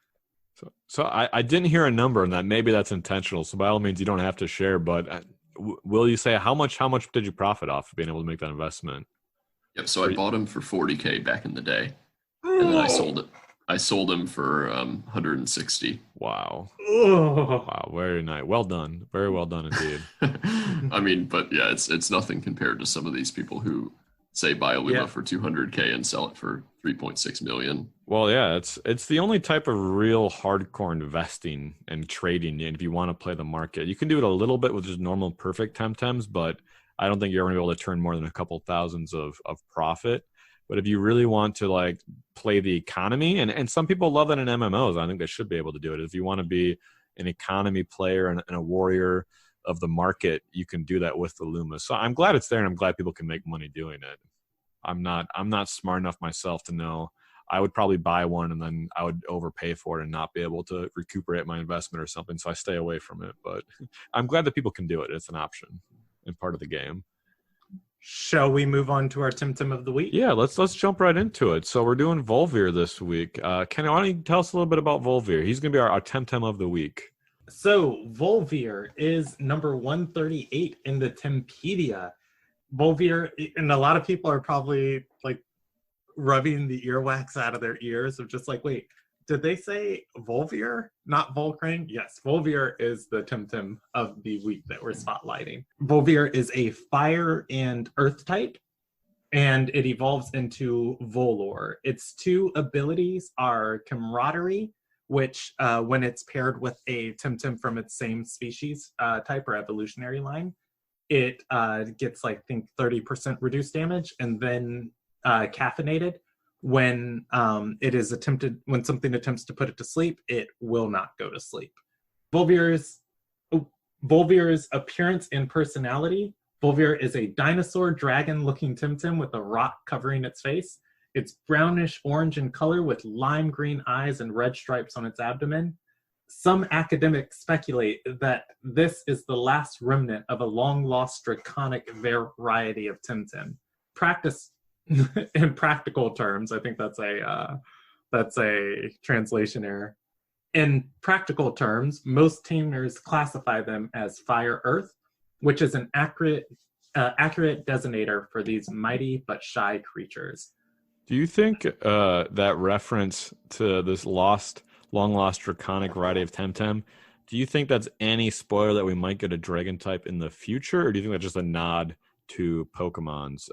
So I didn't hear a number on that. Maybe that's intentional. So by all means, you don't have to share. But will you say how much did you profit off of being able to make that investment? Yep. So I bought him for $40K back in the day, and then I sold it. I sold him for 160. Wow. Oh. Wow. Very nice. Well done. Very well done indeed. I mean, but yeah, it's nothing compared to some of these people who say buy a Luma for 200K and sell it for 3.6 million. Well, yeah, it's the only type of real hardcore investing and trading. And if you want to play the market, you can do it a little bit with just normal perfect temtems, but I don't think you're going to be able to turn more than a couple thousands of profit. But if you really want to like play the economy, and some people love that in MMOs, I think they should be able to do it. If you want to be an economy player and a warrior of the market, you can do that with the Luma. So I'm glad it's there, and I'm glad people can make money doing it. I'm not smart enough myself to know. I would probably buy one and then I would overpay for it and not be able to recuperate my investment or something. So I stay away from it. But I'm glad that people can do it. It's an option and part of the game. Shall we move on to our Temtem of the week? Yeah, let's jump right into it. So we're doing Vulvir this week. Kenny, why don't you tell us a little bit about Vulvir? He's going to be our Temtem of the week. So Vulvir is number 138 in the Tempedia. Vulvir, and a lot of people are probably like rubbing the earwax out of their ears of just like, wait, did they say Vulvir, not Vulcrane? Yes, Vulvir is the Temtem of the week that we're spotlighting. Vulvir is a fire and earth type, and it evolves into Volor. Its two abilities are Camaraderie, which when it's paired with a Temtem from its same species type or evolutionary line, it gets, I think, 30% reduced damage, and then caffeinated. When when something attempts to put it to sleep, it will not go to sleep. Vulvir's appearance and personality. Vulvir is a dinosaur dragon-looking Temtem with a rock covering its face. It's brownish orange in color with lime green eyes and red stripes on its abdomen. Some academics speculate that this is the last remnant of a long-lost draconic variety of Temtem. In practical terms, I think that's a translation error. In practical terms, most tamers classify them as Fire Earth, which is an accurate designator for these mighty but shy creatures. Do you think that reference to this long lost draconic variety of Temtem, do you think that's any spoiler that we might get a dragon type in the future, or do you think that's just a nod to Pokemon's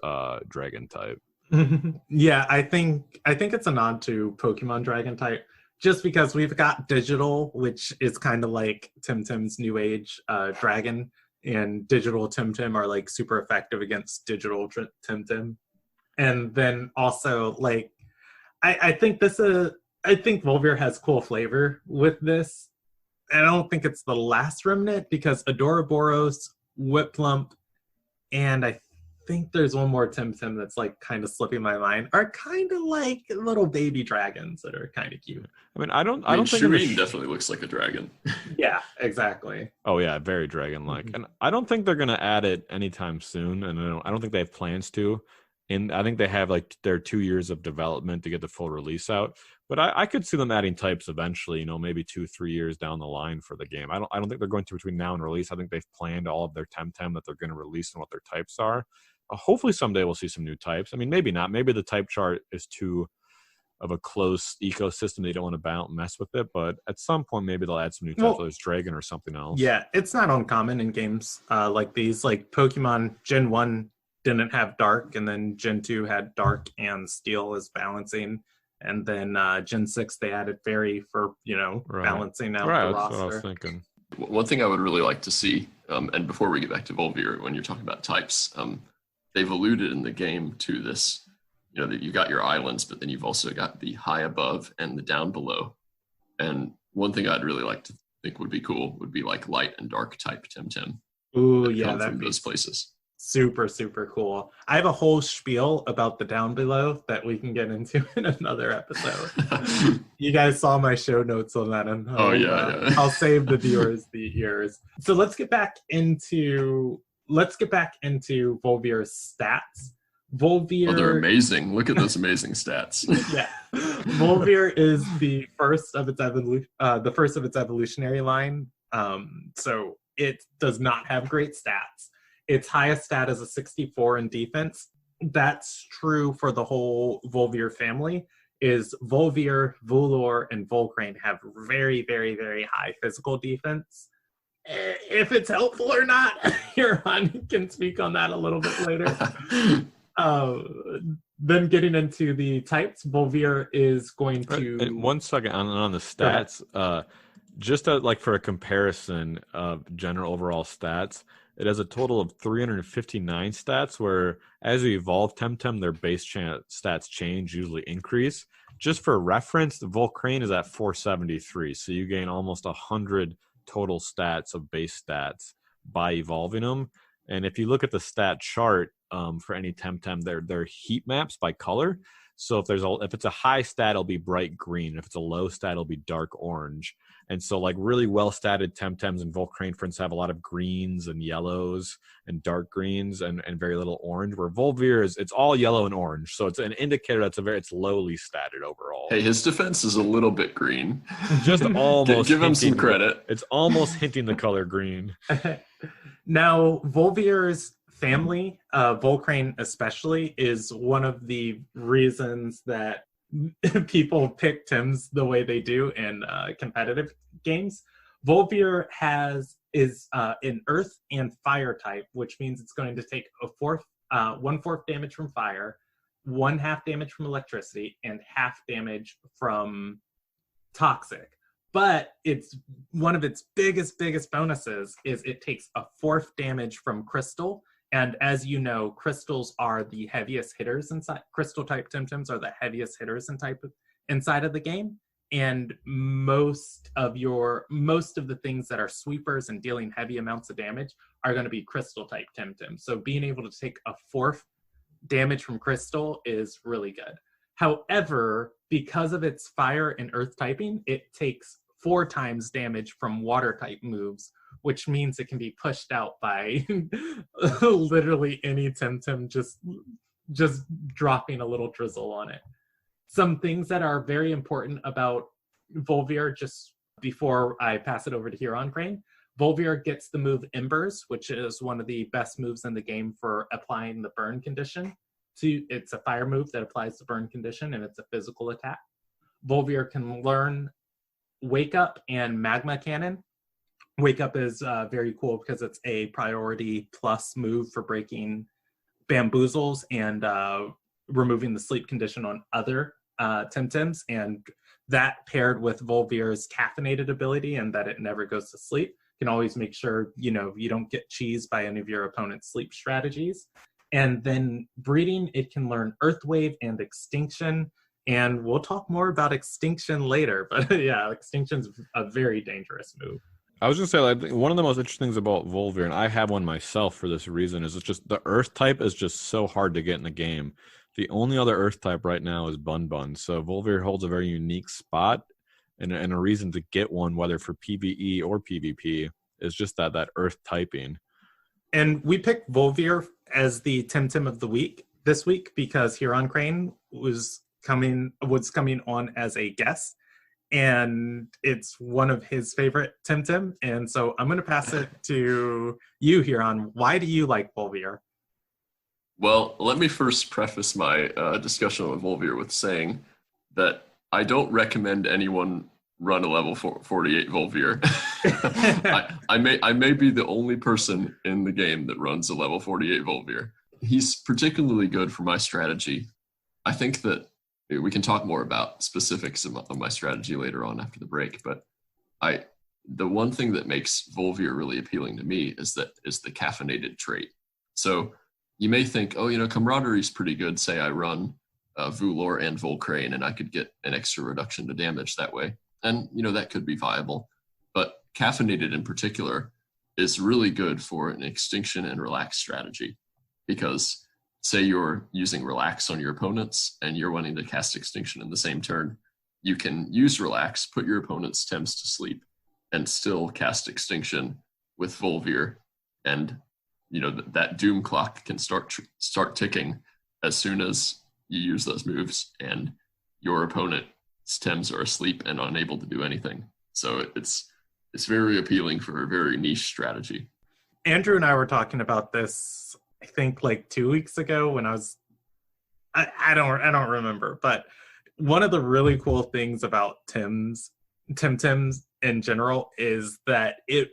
dragon type? Yeah, I think it's a nod to Pokemon dragon type, just because we've got digital, which is kind of like Temtem's new age dragon, and digital Temtem are like super effective against digital Temtem. And then also, like, I think Vulvir has cool flavor with this. I don't think it's the last remnant, because Adoraboros, Whiplump, and I think there's one more Temtem that's like kind of slipping my mind, are kind of like little baby dragons that are kind of cute. I mean, I don't think Shireen definitely looks like a dragon. Yeah, exactly. Oh yeah, very dragon-like. And I don't think they're gonna add it anytime soon, and I don't think they have plans to. And I think they have like their 2 years of development to get the full release out. But I could see them adding types eventually, maybe 2-3 years down the line for the game. I don't think they're going to between now and release. I think they've planned all of their Temtem that they're going to release and what their types are. Hopefully someday we'll see some new types. I mean, maybe not. Maybe the type chart is too of a close ecosystem. They don't want to mess with it. But at some point, maybe they'll add some new types, whether it's Dragon or something else. Yeah, it's not uncommon in games like these. Like Pokemon Gen 1 didn't have Dark, and then Gen 2 had Dark and Steel as balancing. And then Gen 6, they added Fairy for, balancing out the roster. That's what I was thinking. One thing I would really like to see, and before we get back to Vulvir, when you're talking about types, they've alluded in the game to this, that you got your islands, but then you've also got the high above and the down below. And one thing I'd really like to think would be cool would be like light and dark type Temtem. Ooh, yeah, that'd be those places. Super, super cool. I have a whole spiel about the down below that we can get into in another episode. You guys saw my show notes on that. And I'll save the viewers the ears. So let's get back into Vulvir's stats. Vulvir. Oh, they're amazing. Look at those amazing stats. Yeah. Vulvir is the first of its evolutionary line. So it does not have great stats. Its highest stat is a 64 in defense. That's true for the whole Vulvir family. Is Vulvir, Vulor, and Volcrane have very, very, very high physical defense. If it's helpful or not, Heron can speak on that a little bit later. Then getting into the types, Vulvir is going to... And 1 second on the stats. Just for a comparison of general overall stats, it has a total of 359 stats, where as you evolve Temtem, their base stats change, usually increase. Just for reference, the Volcrane is at 473, so you gain almost 100 total stats of base stats by evolving them. And if you look at the stat chart for any Temtem, they're heat maps by color. So if it's a high stat, it'll be bright green. If it's a low stat, it'll be dark orange. And so really well statted Temtems and Volcrane, for instance, have a lot of greens and yellows and dark greens and very little orange, where Vulvir it's all yellow and orange. So it's an indicator it's lowly statted overall. Hey, his defense is a little bit green. Just almost. Give him some credit. It's almost hinting the color green. Now, Vulvir's family, Volcrane especially, is one of the reasons that people pick Tims the way they do in competitive games. Vulvir is an earth and fire type, which means it's going to take 1/4 damage from fire, 1/2 damage from electricity, and 1/2 damage from toxic. But it's one of its biggest bonuses is it takes 1/4 damage from crystal. And as you know, crystals are the heaviest hitters inside. Crystal type Temtems are the heaviest hitters inside of the game. And most of the things that are sweepers and dealing heavy amounts of damage are going to be crystal type Temtems. So being able to take 1/4 damage from crystal is really good. However, because of its fire and earth typing, it takes 4 times damage from water type moves, which means it can be pushed out by literally any Temtem just dropping a little drizzle on it. Some things that are very important about Vulvir, just before I pass it over to Heron Crane. Vulvir gets the move Embers, which is one of the best moves in the game for applying the burn condition. It's a fire move that applies the burn condition, and it's a physical attack. Vulvir can learn Wake Up and Magma Cannon. Wake Up is very cool because it's a priority plus move for breaking bamboozles and removing the sleep condition on other Temtems. And that paired with Vulvir's caffeinated ability and that it never goes to sleep can always make sure, you don't get cheesed by any of your opponent's sleep strategies. And then breeding, it can learn Earth Wave and Extinction. And we'll talk more about Extinction later. But yeah, Extinction's a very dangerous move. I was going to say, one of the most interesting things about Vulvir, and I have one myself for this reason, is it's just the Earth type is just so hard to get in the game. The only other Earth type right now is Bun Bun. So Vulvir holds a very unique spot, and a reason to get one, whether for PvE or PvP, is just that Earth typing. And we picked Vulvir as the Temtem of the week this week because Heron Crane was coming on as a guest. And it's one of his favorite Temtem. And so I'm going to pass it to you, Heron. Why do you like Vulvir? Well, let me first preface my discussion with Vulvir with saying that I don't recommend anyone run a level 48 Vulvir. I may be the only person in the game that runs a level 48 Vulvir. He's particularly good for my strategy. I think that we can talk more about specifics of my strategy later on after the break. But the one thing that makes Vulvir really appealing to me is the caffeinated trait. So you may think, oh, camaraderie is pretty good. Say I run Vulvir and Heron Crane, and I could get an extra reduction to damage that way. And, that could be viable. But caffeinated in particular is really good for an extinction and relax strategy. Because say you're using relax on your opponents and you're wanting to cast extinction in the same turn, you can use relax, put your opponent's Tems to sleep, and still cast extinction with Vulvir. And, that doom clock can start ticking as soon as you use those moves, and your opponent's Tems are asleep and unable to do anything. So it's very appealing for a very niche strategy. Andrew and I were talking about this, I think, like 2 weeks ago when I don't remember, but one of the really cool things about Tems in general is that it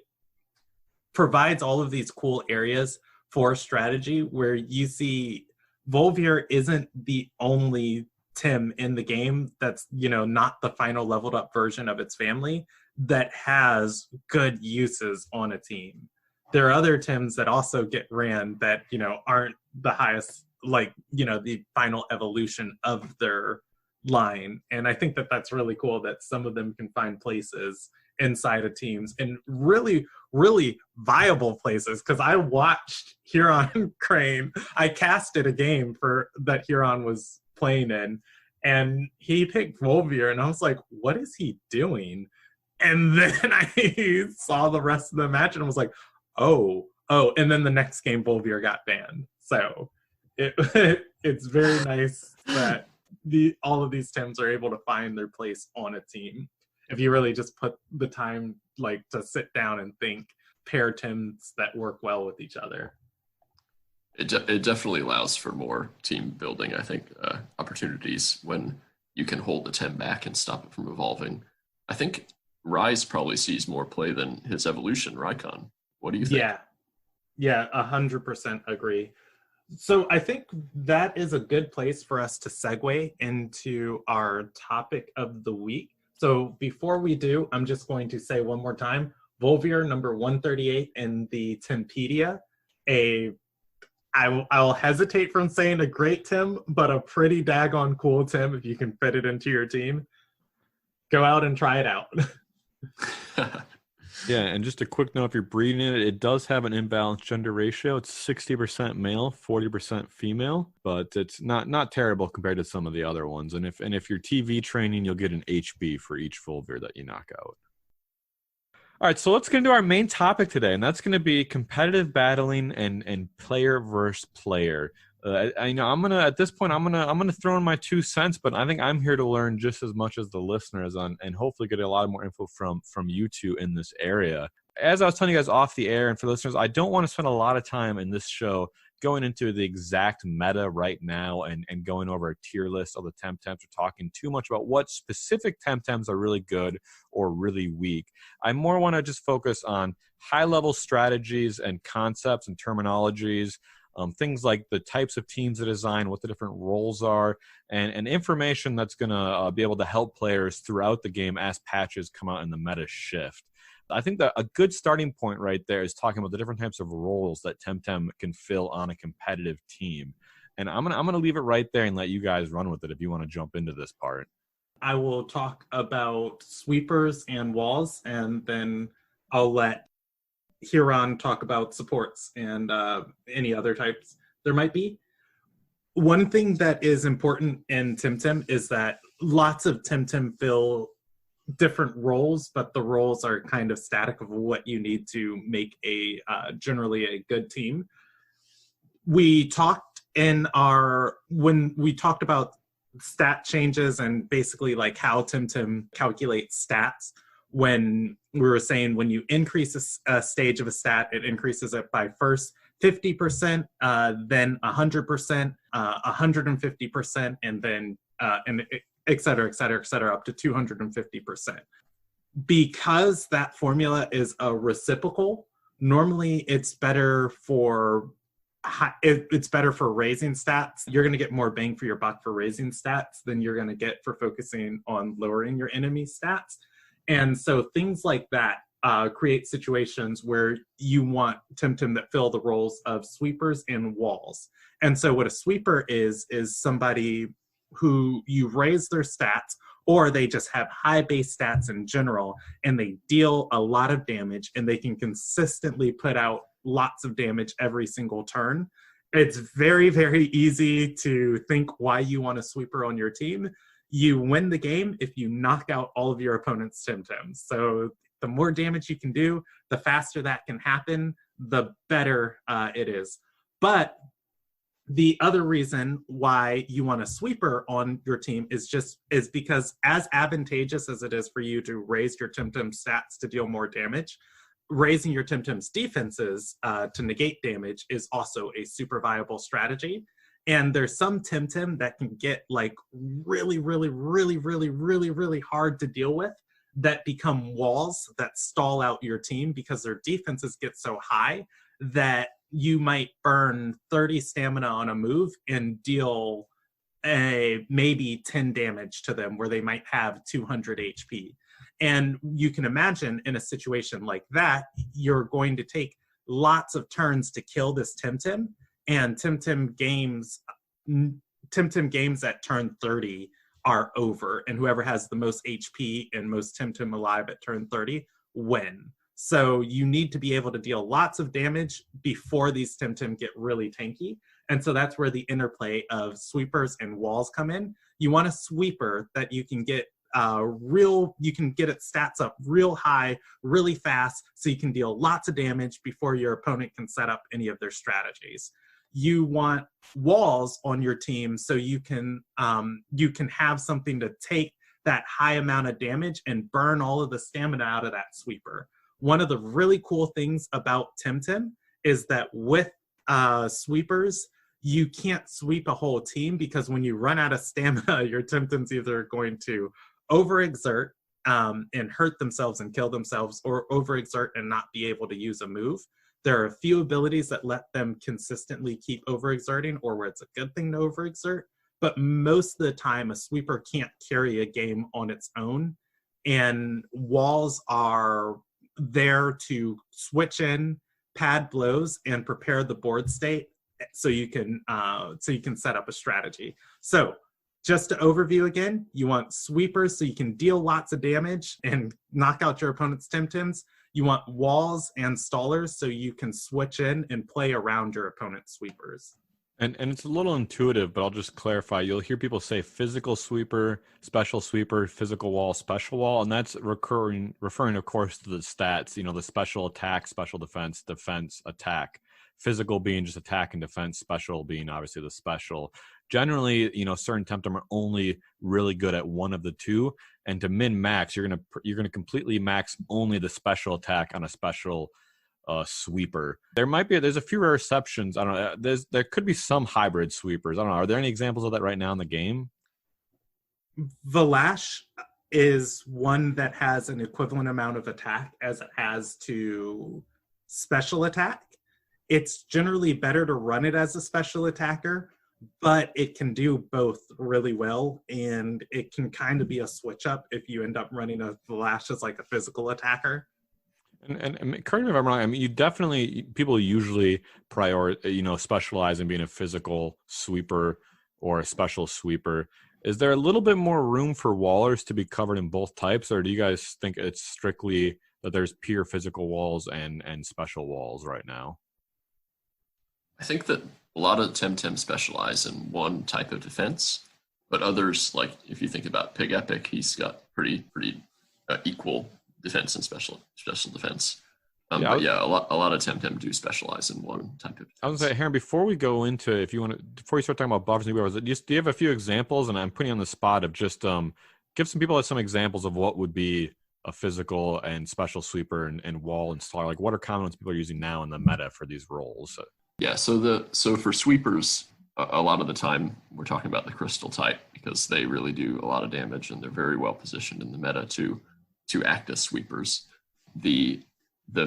provides all of these cool areas for strategy where you see Vulvir isn't the only Tem in the game that's, not the final leveled up version of its family that has good uses on a team. There are other Tems that also get ran that, aren't the highest, the final evolution of their line. And I think that that's really cool that some of them can find places inside of teams and really, really viable places. Because I watched Heron Crane. I casted a game that Heron was playing in, and he picked Vulvir, and I was like, what is he doing? And then I saw the rest of the match and I was like, oh, and then the next game Vulvir got banned. So it's very nice that all of these Tems are able to find their place on a team. If you really just put the time to sit down and think, pair Tems that work well with each other. It definitely allows for more team building, I think, opportunities when you can hold the Tem back and stop it from evolving. I think Rise probably sees more play than his evolution, Rykon. What do you think? Yeah, 100% agree. So I think that is a good place for us to segue into our topic of the week. So before we do, I'm just going to say one more time, Vulvir number 138 in the Tempedia, I'll hesitate from saying a great Tem, but a pretty daggone cool Tem if you can fit it into your team. Go out and try it out. Yeah, and just a quick note, if you're breeding it does have an imbalanced gender ratio. It's 60% male, 40% female, but it's not terrible compared to some of the other ones. And if you're TV training, you'll get an HB for each Vulvir that you knock out. All right, so let's get into our main topic today, and that's going to be competitive battling and player versus player. I'm gonna throw in my 2 cents, but I think I'm here to learn just as much as the listeners and hopefully get a lot more info from you two in this area. As I was telling you guys off the air, and for listeners, I don't want to spend a lot of time in this show going into the exact meta right now and going over a tier list of the Temps or talking too much about what specific Temps are really good or really weak. I more want to just focus on high-level strategies and concepts and terminologies, things like the types of teams to design, what the different roles are, and information that's going to be able to help players throughout the game as patches come out and the meta shift. I think that a good starting point right there is talking about the different types of roles that Temtem can fill on a competitive team. And I'm gonna leave it right there and let you guys run with it if you want to jump into this part. I will talk about sweepers and walls, and then I'll let Heron talk about supports and any other types there might be. One thing that is important in Temtem is that lots of Temtem fill different roles, but the roles are kind of static of what you need to make a generally a good team. We talked when we talked about stat changes and basically like how Temtem calculates stats, when we were saying when you increase a stage of a stat, it increases it by first 50%, then 100%, 150%, and then et cetera, up to 250%. Because that formula is a reciprocal, normally it's better for it's better for raising stats. You're going to get more bang for your buck for raising stats than you're going to get for focusing on lowering your enemy stats. And so things like that create situations where you want Temtem that fill the roles of sweepers and walls. And so what a sweeper is somebody who you raise their stats, or they just have high base stats in general, and they deal a lot of damage, and they can consistently put out lots of damage every single turn. It's very, very easy to think why you want a sweeper on your team. You win the game if you knock out all of your opponent's Temtems. So the more damage you can do, the faster that can happen, the better it is. But the other reason why you want a sweeper on your team is because as advantageous as it is for you to raise your Temtem stats to deal more damage, raising your Temtem's defenses to negate damage is also a super viable strategy. And there's some Temtem that can get like really, really, really, really, really, really hard to deal with, that become walls that stall out your team because their defenses get so high that you might burn 30 stamina on a move and deal maybe 10 damage to them where they might have 200 HP. And you can imagine in a situation like that, you're going to take lots of turns to kill this Temtem, and Temtem games at turn 30 are over, and whoever has the most HP and most Temtem alive at turn 30 win. So you need to be able to deal lots of damage before these Temtem get really tanky. And so that's where the interplay of sweepers and walls come in. You want a sweeper that you can get you can get its stats up real high, really fast, so you can deal lots of damage before your opponent can set up any of their strategies. You want walls on your team so you can have something to take that high amount of damage and burn all of the stamina out of that sweeper. One of the really cool things about Temtem is that with sweepers, you can't sweep a whole team, because when you run out of stamina, your Temtem's either going to overexert and hurt themselves and kill themselves, or overexert and not be able to use a move. There are a few abilities that let them consistently keep overexerting, or where it's a good thing to overexert. But most of the time, a sweeper can't carry a game on its own. And walls are there to switch in, pad blows, and prepare the board state so you can set up a strategy. So just to overview again, you want sweepers so you can deal lots of damage and knock out your opponent's Temtems. You want walls and stallers so you can switch in and play around your opponent's sweepers. And it's a little intuitive, but I'll just clarify. You'll hear people say physical sweeper, physical wall, special wall, and that's referring, of course, to the stats. You know, the special attack, special defense, attack. Physical being just attack and defense, special being obviously the special. Generally, you know, certain Temtem are only really good at one of the two, and to min-max, you're gonna completely max only the special attack on a special sweeper. There's a few rare exceptions. I don't know. There could be some hybrid sweepers. I don't know. Are there any examples of that right now in the game? Valash is one that has an equivalent amount of attack as it has to special attack. It's generally better to run it as a special attacker, but it can do both really well, and it can kind of be a switch up if you end up running a Valash as like a physical attacker. And correct me if I'm wrong. I mean, people usually specialize in being a physical sweeper or a special sweeper. Is there a little bit more room for wallers to be covered in both types, or do you guys think it's strictly that there's pure physical walls and special walls right now? I think that a lot of Temtem specialize in one type of defense, but others, like if you think about Pig Epic, he's got pretty equal defense and special defense. A lot of Temtem do specialize in one type of defense. I was going to say, Heron, before we go into, before you start talking about buffers and weapons, do you have a few examples? And I'm putting you on the spot of just give some people some examples of what would be a physical and special sweeper and wall and star. Like, what are common ones people are using now in the meta for these roles? Yeah, so for sweepers, a lot of the time we're talking about the crystal type, because they really do a lot of damage and they're very well positioned in the meta to act as sweepers. The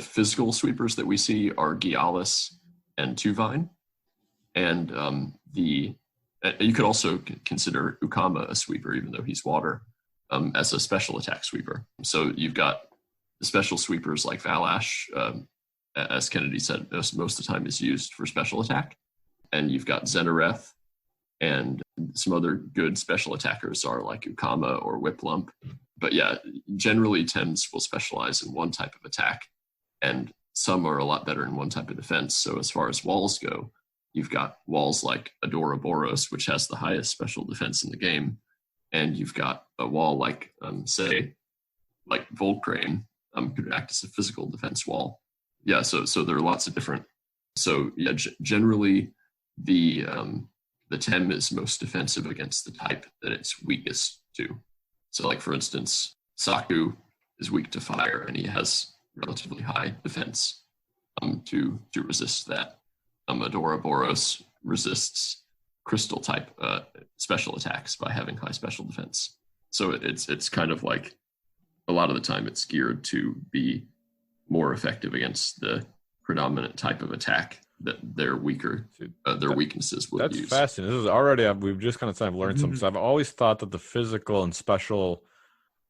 physical sweepers that we see are Gialis and Tuvine. And you could also consider Ukama a sweeper, even though he's water, as a special attack sweeper. So you've got the special sweepers like Valash, as Kennedy said, most of the time is used for special attack. And you've got Zenareth, and some other good special attackers are like Ukama or Whiplump. But yeah, generally Tems will specialize in one type of attack, and some are a lot better in one type of defense. So as far as walls go, you've got walls like Adoraboros, which has the highest special defense in the game, and you've got a wall like, say, like Vulvir, could act as a physical defense wall. Yeah, so there are lots of different. So yeah, generally the Tem is most defensive against the type that it's weakest to. So like, for instance, Saku is weak to fire, and he has relatively high defense to resist that. Adoraboros resists crystal type special attacks by having high special defense. So it's kind of like, a lot of the time it's geared to be more effective against the predominant type of attack that their weaknesses would use. That's fascinating. This is already, we've just kind of learned something. So I've always thought that the physical and special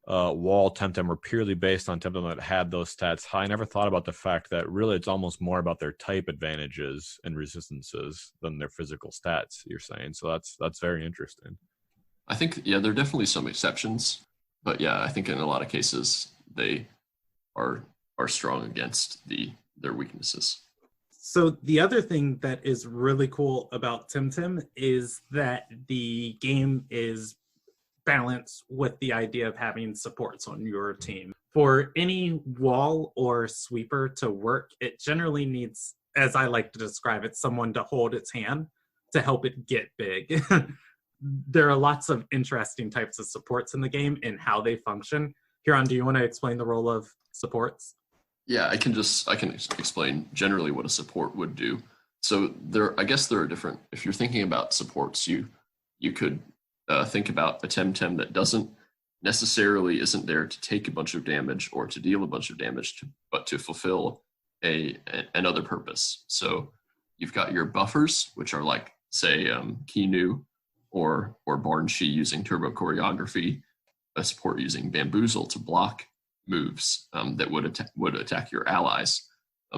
wall Temtem were purely based on Temtem that had those stats high. I never thought about the fact that really it's almost more about their type advantages and resistances than their physical stats, you're saying. So that's very interesting. I think, yeah, there are definitely some exceptions, but yeah, I think in a lot of cases they are strong against their weaknesses. So the other thing that is really cool about Temtem is that the game is balanced with the idea of having supports on your team. For any wall or sweeper to work, it generally needs, as I like to describe it, someone to hold its hand to help it get big. There are lots of interesting types of supports in the game and how they function. Heron, do you want to explain the role of supports? Yeah, I can explain generally what a support would do. So I guess there are different, if you're thinking about supports, you could think about a Temtem that isn't there to take a bunch of damage or to deal a bunch of damage, but to fulfill another purpose. So you've got your buffers, which are like, say, Kinu or Barnshi using turbo choreography, a support using Bamboozle to block moves that would attack your allies.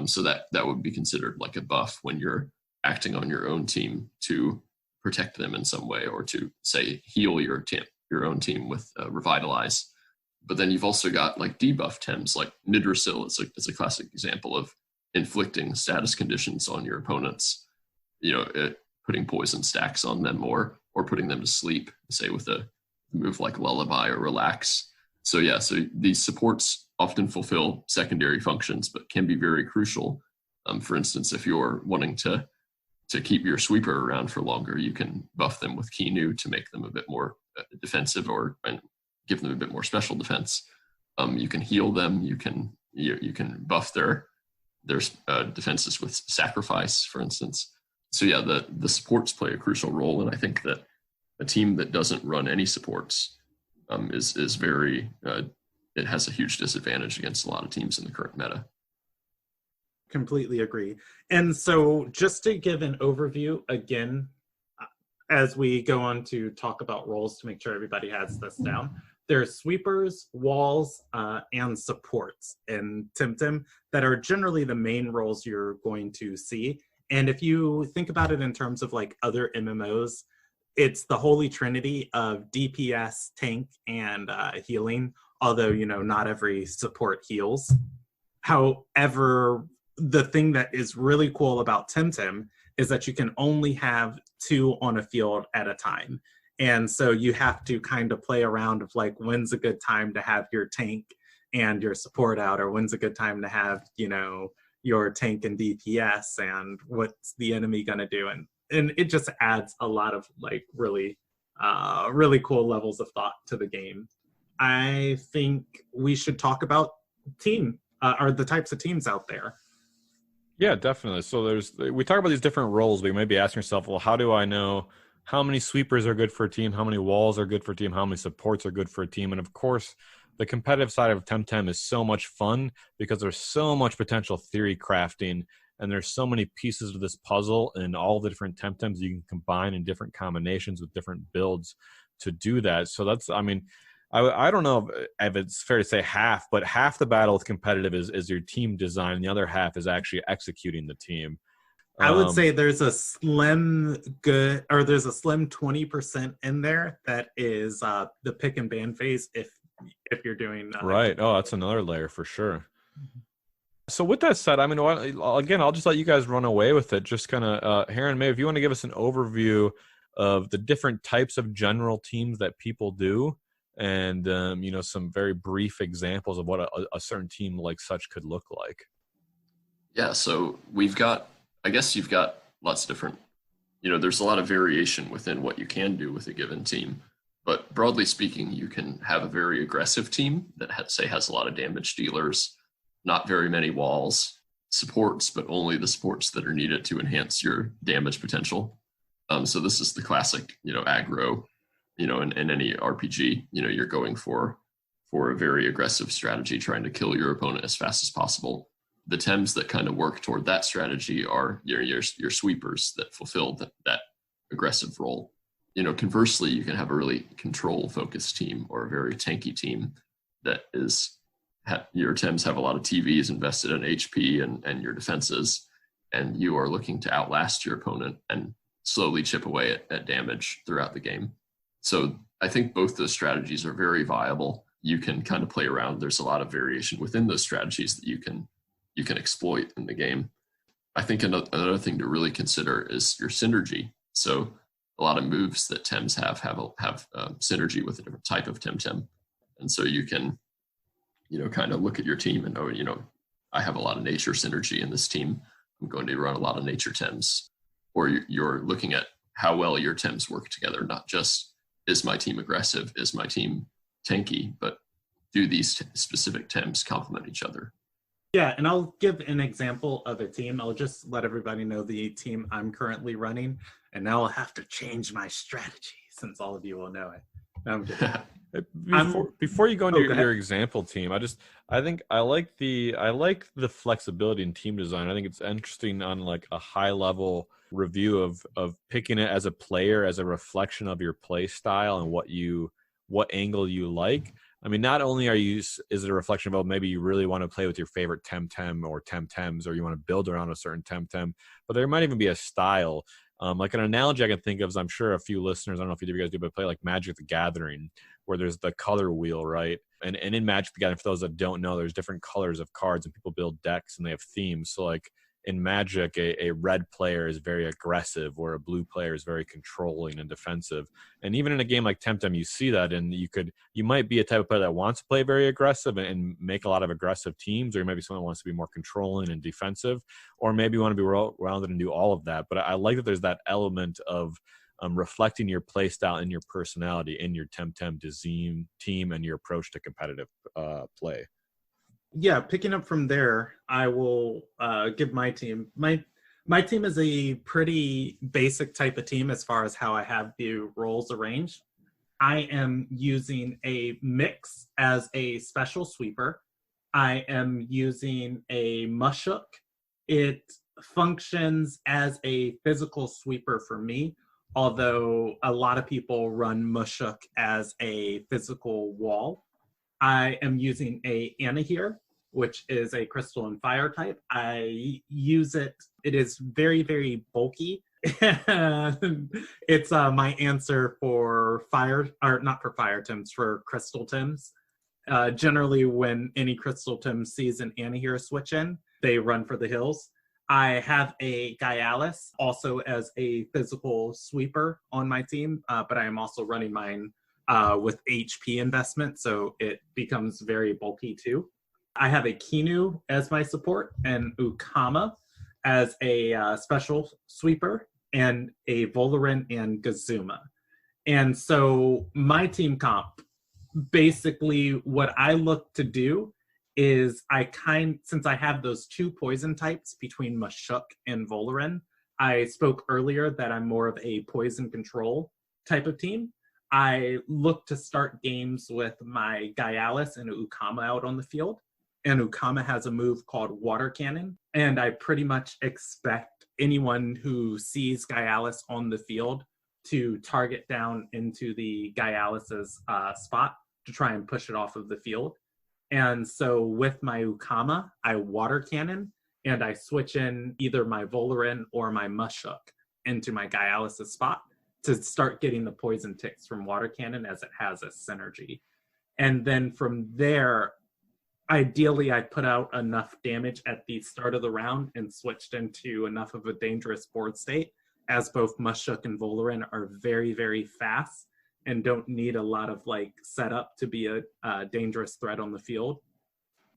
So that would be considered like a buff when you're acting on your own team to protect them in some way, or to, say, heal your own team with Revitalize. But then you've also got like debuff Tems, like Nidrasil is a classic example of inflicting status conditions on your opponents, putting poison stacks on them or putting them to sleep, say with a move like Lullaby or Relax. So these supports often fulfill secondary functions, but can be very crucial. For instance, if you're wanting to keep your sweeper around for longer, you can buff them with Kinu to make them a bit more defensive and give them a bit more special defense. You can heal them. You can buff their defenses with Sacrifice, for instance. So yeah, the supports play a crucial role, and I think that a team that doesn't run any supports is very it has a huge disadvantage against a lot of teams in the current meta. Completely agree. And so just to give an overview again, as we go on to talk about roles to make sure everybody has this down, there's sweepers, walls, and supports in Temtem that are generally the main roles you're going to see. And if you think about it in terms of like other MMOs, it's the holy trinity of DPS, tank, and healing, although, not every support heals. However, the thing that is really cool about Temtem is that you can only have 2 on a field at a time. And so you have to kind of play around of like, when's a good time to have your tank and your support out, or when's a good time to have, your tank and DPS, and what's the enemy going to do. And it just adds a lot of like really cool levels of thought to the game. I think we should talk about or the types of teams out there. Yeah, definitely. So we talk about these different roles, but you may be asking yourself, well, how do I know how many sweepers are good for a team, how many walls are good for a team, how many supports are good for a team? And of course, the competitive side of Temtem is so much fun because there's so much potential theory crafting And there's so many pieces of this puzzle and all the different temp-tems you can combine in different combinations with different builds to do that. So that's, I mean, I don't know if it's fair to say half, but half the battle with competitive is your team design, and the other half is actually executing the team. I would say there's a slim 20% in there that is the pick and ban phase if you're doing right. Oh, that's another layer for sure. So with that said, I mean, again, I'll just let you guys run away with it. Just kind of, Heron, maybe if you want to give us an overview of the different types of general teams that people do, and some very brief examples of what a certain team like such could look like. Yeah, so you've got lots of different, there's a lot of variation within what you can do with a given team. But broadly speaking, you can have a very aggressive team that has a lot of damage dealers, not very many walls, supports, but only the supports that are needed to enhance your damage potential. So this is the classic, aggro, in any RPG, you're going for a very aggressive strategy, trying to kill your opponent as fast as possible. The Tems that kind of work toward that strategy are your sweepers that fulfill that aggressive role. Conversely, you can have a really control-focused team or a very tanky team that your Tems have a lot of TVs invested in HP and your defenses, and you are looking to outlast your opponent and slowly chip away at damage throughout the game. So I think both those strategies are very viable. You can kind of play around. There's a lot of variation within those strategies that you can exploit in the game. I think another thing to really consider is your synergy. So a lot of moves that Tems have synergy with a different type of Tem. And so you can, kind of look at your team and, I have a lot of nature synergy in this team. I'm going to run a lot of nature Tems. Or you're looking at how well your Tems work together, not just is my team aggressive, is my team tanky, but do these specific Tems complement each other? Yeah, and I'll give an example of a team. I'll just let everybody know the team I'm currently running, and now I'll have to change my strategy since all of you will know it. No, I'm kidding. Before you go into your example team, I think I like the flexibility in team design. I think it's interesting on like a high level review of picking it as a player as a reflection of your play style and what angle you like. I mean, not only is it a reflection of maybe you really want to play with your favorite Tem or Tems, or you want to build around a certain Tem, but there might even be a style. Like an analogy I can think of is, I'm sure a few listeners, I don't know if you guys do, but play like Magic the Gathering, where there's the color wheel, right? And in Magic the Gathering, for those that don't know, there's different colors of cards and people build decks and they have themes. So like in Magic, a red player is very aggressive, where a blue player is very controlling and defensive. And even in a game like Temtem, you see that, and you might be a type of player that wants to play very aggressive and make a lot of aggressive teams, or maybe someone wants to be more controlling and defensive, or maybe you want to be rounded and do all of that. But I like that there's that element of reflecting your play style and your personality in your Temtem team and your approach to competitive play. Yeah, picking up from there, I will give my team. My team is a pretty basic type of team as far as how I have the roles arranged. I am using a mix as a special sweeper. I am using a mushuk. It functions as a physical sweeper for me, although a lot of people run mushuk as a physical wall. I am using a Anahir, which is a crystal and fire type. I use it. It is very, very bulky. It's my answer for fire, or not for fire Tims, for crystal Tims. Generally, when any crystal Tim sees an Anahir switch in, they run for the hills. I have a Gaialis also as a physical sweeper on my team, but I am also running mine with HP investment, so it becomes very bulky too. I have a Kinu as my support and Ukama as a special sweeper, and a Vulvir and Gazuma. And so my team comp, basically what I look to do is since I have those two poison types between Mushuk and Vulvir, I spoke earlier that I'm more of a poison control type of team. I look to start games with my Gaialis and Ukama out on the field. and Ukama has a move called Water Cannon. And I pretty much expect anyone who sees Gaialis on the field to target down into the Gaialis's spot to try and push it off of the field. And so with my Ukama, I Water Cannon, and I switch in either my Vulvir or my Mushuk into my Gaialis's spot to start getting the poison ticks from Water Cannon as it has a synergy. And then from there, ideally, I put out enough damage at the start of the round and switched into enough of a dangerous board state, as both Mushuk and Vulvir are very, very fast and don't need a lot of like setup to be a dangerous threat on the field.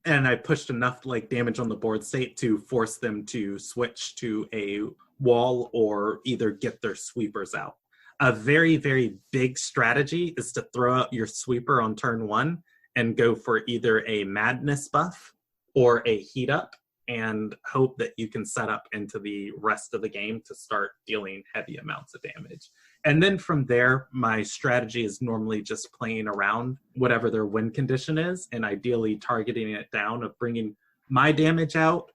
And I pushed enough like damage on the board state to force them to switch to a wall or either get their sweepers out. A very, very big strategy is to throw out your sweeper on turn 1 and go for either a madness buff or a heat up and hope that you can set up into the rest of the game to start dealing heavy amounts of damage. And then from there, my strategy is normally just playing around whatever their win condition is and ideally targeting it down of bringing my damage out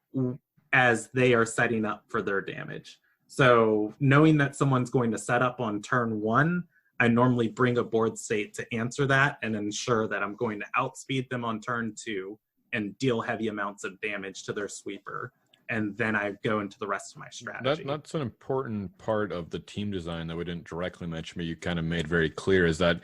as they are setting up for their damage. So knowing that someone's going to set up on turn 1, I normally bring a board state to answer that and ensure that I'm going to outspeed them on turn 2 and deal heavy amounts of damage to their sweeper. And then I go into the rest of my strategy. That's an important part of the team design that we didn't directly mention, but you kind of made very clear, is that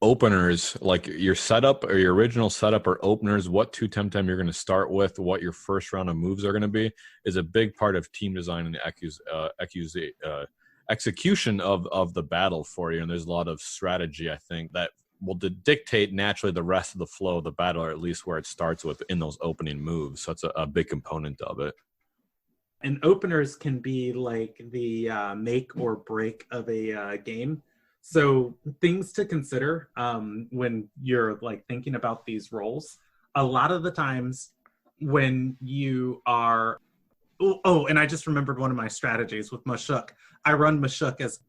openers, like your setup or your original setup or openers, what 2 Temtem you're going to start with, what your first round of moves are going to be, is a big part of team design and the execution of the battle for you. And there's a lot of strategy, I think, that will dictate naturally the rest of the flow of the battle, or at least where it starts with in those opening moves. So it's a big component of it. And openers can be like the make or break of a game. So things to consider when you're like thinking about these roles. A lot of the times when you are, and I just remembered one of my strategies with Mushuk. I run Mushuk as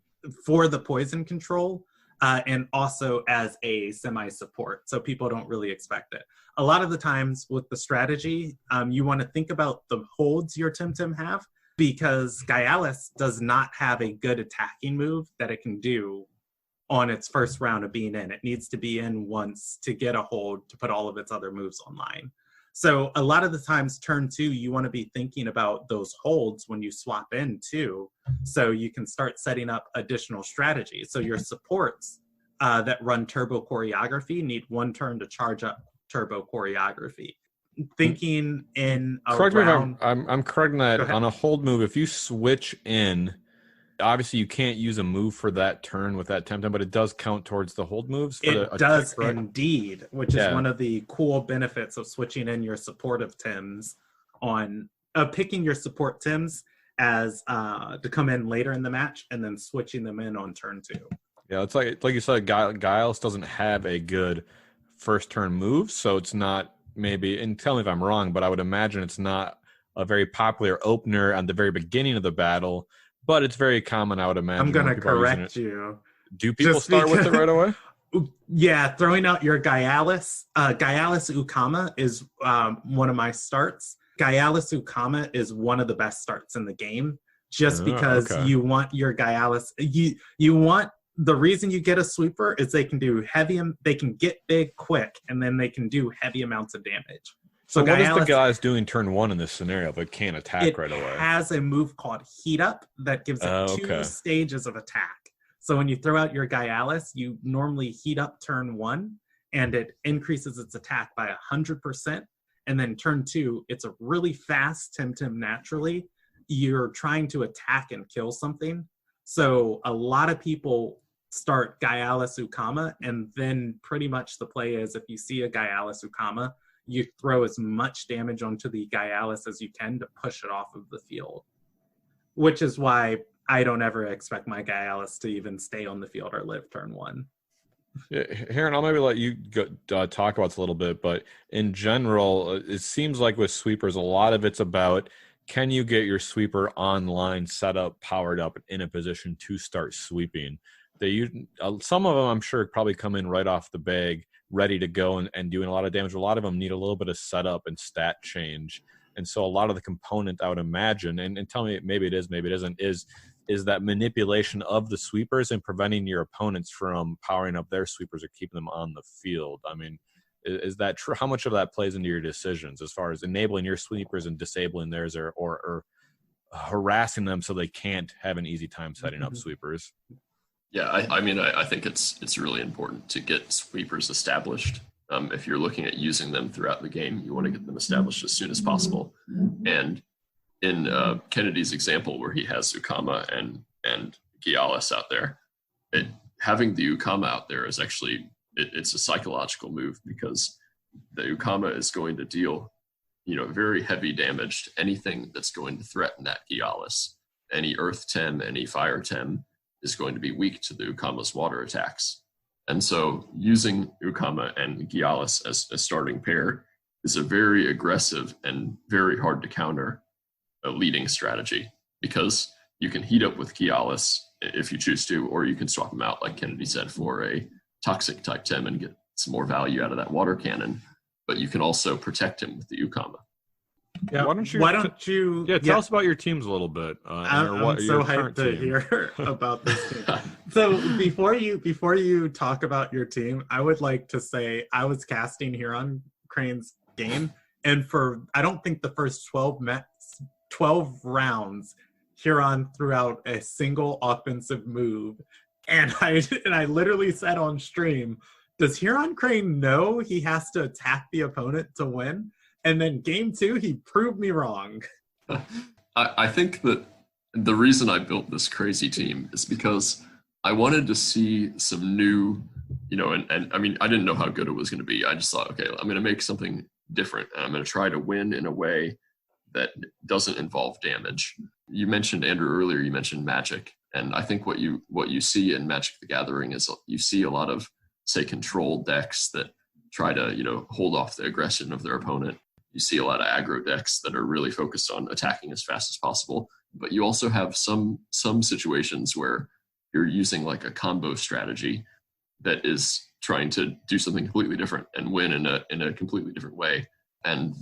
for the poison control and also as a semi-support, so people don't really expect it. A lot of the times with the strategy, you want to think about the holds your Temtem have, because Gaialis does not have a good attacking move that it can do on its first round of being in. It needs to be in once to get a hold to put all of its other moves online. So a lot of the times turn 2, you want to be thinking about those holds when you swap in too, so you can start setting up additional strategies. So your supports that run turbo choreography need 1 turn to charge up turbo choreography. Thinking in a correct round, me if I'm correct in that on a hold move, if you switch in, obviously you can't use a move for that turn with that Temtem, but it does count towards the hold moves. It does indeed, which is one of the cool benefits of switching in your supportive Tims on picking your support Tims as to come in later in the match and then switching them in on turn 2. Yeah, it's like you said, Gaialis doesn't have a good first turn move, so it's not maybe, and tell me if I'm wrong, but I would imagine it's not a very popular opener at the very beginning of the battle, but it's very common, I would imagine. I'm going to correct you. Do people start with it right away? Yeah, throwing out your Gaialis. Gaialis Ukama is one of my starts. Gaialis Ukama is one of the best starts in the game, just because you want your Gaialis. You want, the reason you get a sweeper is they can do heavy, they can get big quick, and then they can do heavy amounts of damage. So what is the guy's doing turn 1 in this scenario if it can't attack right away? It has a move called Heat Up that gives it 2 stages of attack. So when you throw out your Gaialis, you normally heat up turn 1, and it increases its attack by 100%. And then turn 2, it's a really fast Temtem naturally. You're trying to attack and kill something. So a lot of people start Gaialis Ukama, and then pretty much the play is if you see a Gaialis Ukama, you throw as much damage onto the Gaialis as you can to push it off of the field. Which is why I don't ever expect my Gaialis to even stay on the field or live turn 1. Yeah, Heron, I'll maybe let you go, talk about this a little bit, but in general, it seems like with sweepers, a lot of it's about, can you get your sweeper online, set up, powered up, in a position to start sweeping? Some of them, I'm sure, probably come in right off the bag, ready to go and doing a lot of damage. A lot of them need a little bit of setup and stat change. And so a lot of the component, I would imagine, and tell me maybe it is, maybe it isn't, is that manipulation of the sweepers and preventing your opponents from powering up their sweepers or keeping them on the field. I mean, is that true? How much of that plays into your decisions as far as enabling your sweepers and disabling theirs, or harassing them so they can't have an easy time setting up sweepers? Yeah, I mean, I think it's really important to get sweepers established. If you're looking at using them throughout the game, you want to get them established as soon as possible. And in Kennedy's example, where he has Ukama and Gialis out there, having the Ukama out there is actually it's a psychological move, because the Ukama is going to deal, very heavy damage to anything that's going to threaten that Gialis. Any Earth Tem, any Fire Tem is going to be weak to the Ukama's water attacks. And so using Ukama and Gialis as a starting pair is a very aggressive and very hard to counter leading strategy, because you can heat up with Gialis if you choose to, or you can swap him out, like Kennedy said, for a toxic type Tem and get some more value out of that water cannon. But you can also protect him with the Ukama. Yeah. Why don't you tell us about your teams a little bit. I'm so hyped to hear about this team. So before you talk about your team, I would like to say I was casting Heron Crane's game, and for I don't think the first 12 rounds, Heron threw out a single offensive move, and I literally said on stream, does Heron Crane know he has to attack the opponent to win? And then game 2, he proved me wrong. I think that the reason I built this crazy team is because I wanted to see some new, and I mean, I didn't know how good it was going to be. I just thought, okay, I'm going to make something different, and I'm going to try to win in a way that doesn't involve damage. You mentioned, Andrew, earlier, you mentioned Magic. And I think what you see in Magic the Gathering is you see a lot of, say, control decks that try to, hold off the aggression of their opponent. You see a lot of aggro decks that are really focused on attacking as fast as possible. But you also have some situations where you're using like a combo strategy that is trying to do something completely different and win in a completely different way. And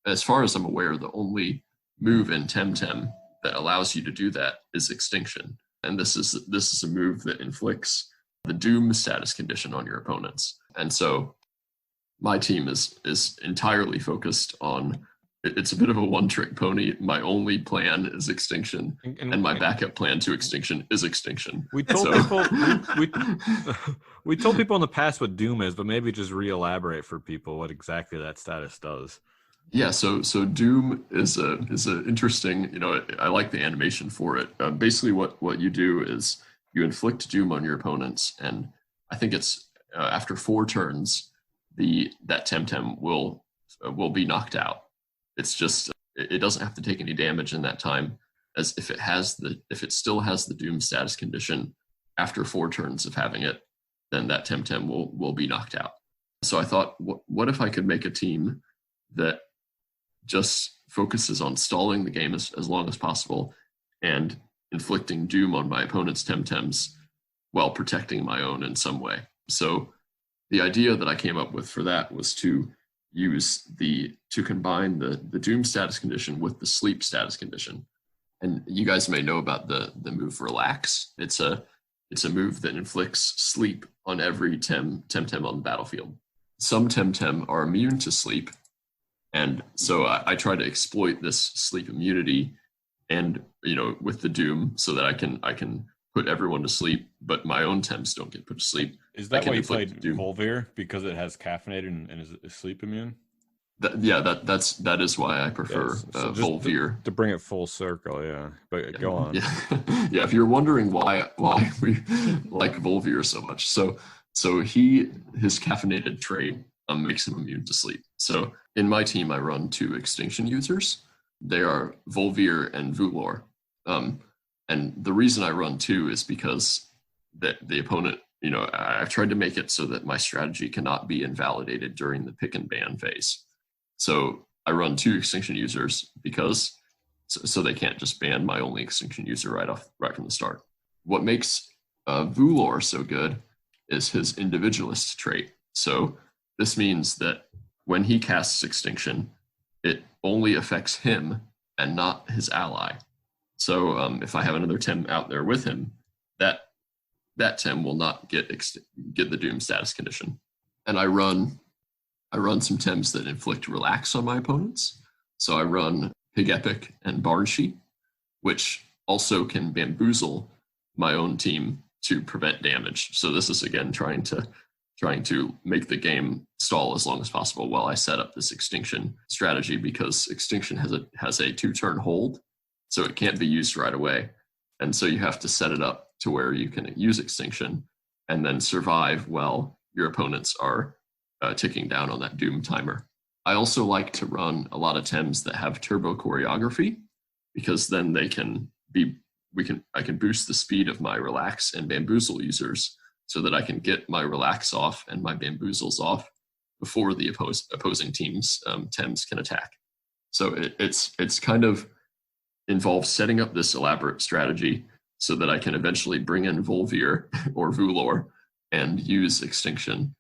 as far as I'm aware, the only move in Temtem that allows you to do that is Extinction. And this is a move that inflicts the Doom status condition on your opponents. And so my team is entirely focused on, it's a bit of a one-trick pony. My only plan is Extinction, and my backup plan to Extinction is Extinction. We told we told people in the past what Doom is, but maybe just re-elaborate for people what exactly that status does. Yeah, so Doom is a interesting, I like the animation for it. Basically what you do is you inflict Doom on your opponents, and I think it's after 4 turns, that Temtem will be knocked out. It's just, it doesn't have to take any damage in that time, as if it still has the Doom status condition after 4 turns of having it, then that Temtem will be knocked out. So I thought, what if I could make a team that just focuses on stalling the game as long as possible and inflicting Doom on my opponent's Temtems while protecting my own in some way. So the idea that I came up with for that was to combine the Doom status condition with the Sleep status condition. And you guys may know about the move Relax. It's a move that inflicts sleep on every Temtem on the battlefield. Some Temtem are immune to sleep, and so I try to exploit this sleep immunity, and with the Doom, so that I can put everyone to sleep, but my own Temps don't get put to sleep. Is that why you played Vulvir, because it has caffeinated and is sleep immune? That is why I prefer Vulvir. To bring it full circle, yeah. But go on. Yeah, yeah. If you're wondering why we like Vulvir so much, so his caffeinated trait makes him immune to sleep. So in my team, I run 2 Extinction users. They are Vulvir and Vulor. And the reason I run 2 is because the opponent, I've tried to make it so that my strategy cannot be invalidated during the pick and ban phase. So I run 2 Extinction users because so they can't just ban my only Extinction user right from the start. What makes Vulor so good is his individualist trait. So this means that when he casts Extinction, it only affects him and not his ally. So if I have another Tem out there with him, that Tem will not get the Doom status condition. And I run some Tems that inflict Relax on my opponents. So I run Pig Epic and Barnsheet, which also can bamboozle my own team to prevent damage. So this is again trying to make the game stall as long as possible while I set up this Extinction strategy, because Extinction has a 2-turn hold, so it can't be used right away. And so you have to set it up to where you can use Extinction and then survive while your opponents are ticking down on that Doom timer. I also like to run a lot of Tems that have Turbo Choreography, because then I can boost the speed of my Relax and Bamboozle users so that I can get my Relax off and my Bamboozles off before the opposing team's Tems can attack. So it's kind of involves setting up this elaborate strategy so that I can eventually bring in Vulvir or Vulor and use Extinction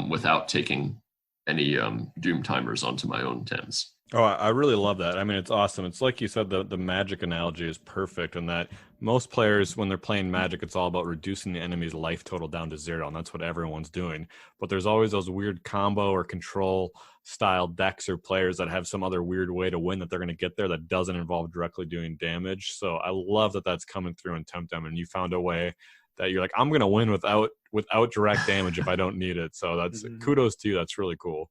without taking any Doom timers onto my own Tems. Oh, I really love that. I mean, it's awesome. It's like you said, the Magic analogy is perfect in that most players, when they're playing Magic, it's all about reducing the enemy's life total down to 0, and that's what everyone's doing. But there's always those weird combo or control style decks or players that have some other weird way to win that they're going to get there that doesn't involve directly doing damage. So I love that that's coming through in TemTem, and you found a way that you're like, I'm going to win without direct damage if I don't need it. So that's kudos to you. That's really cool.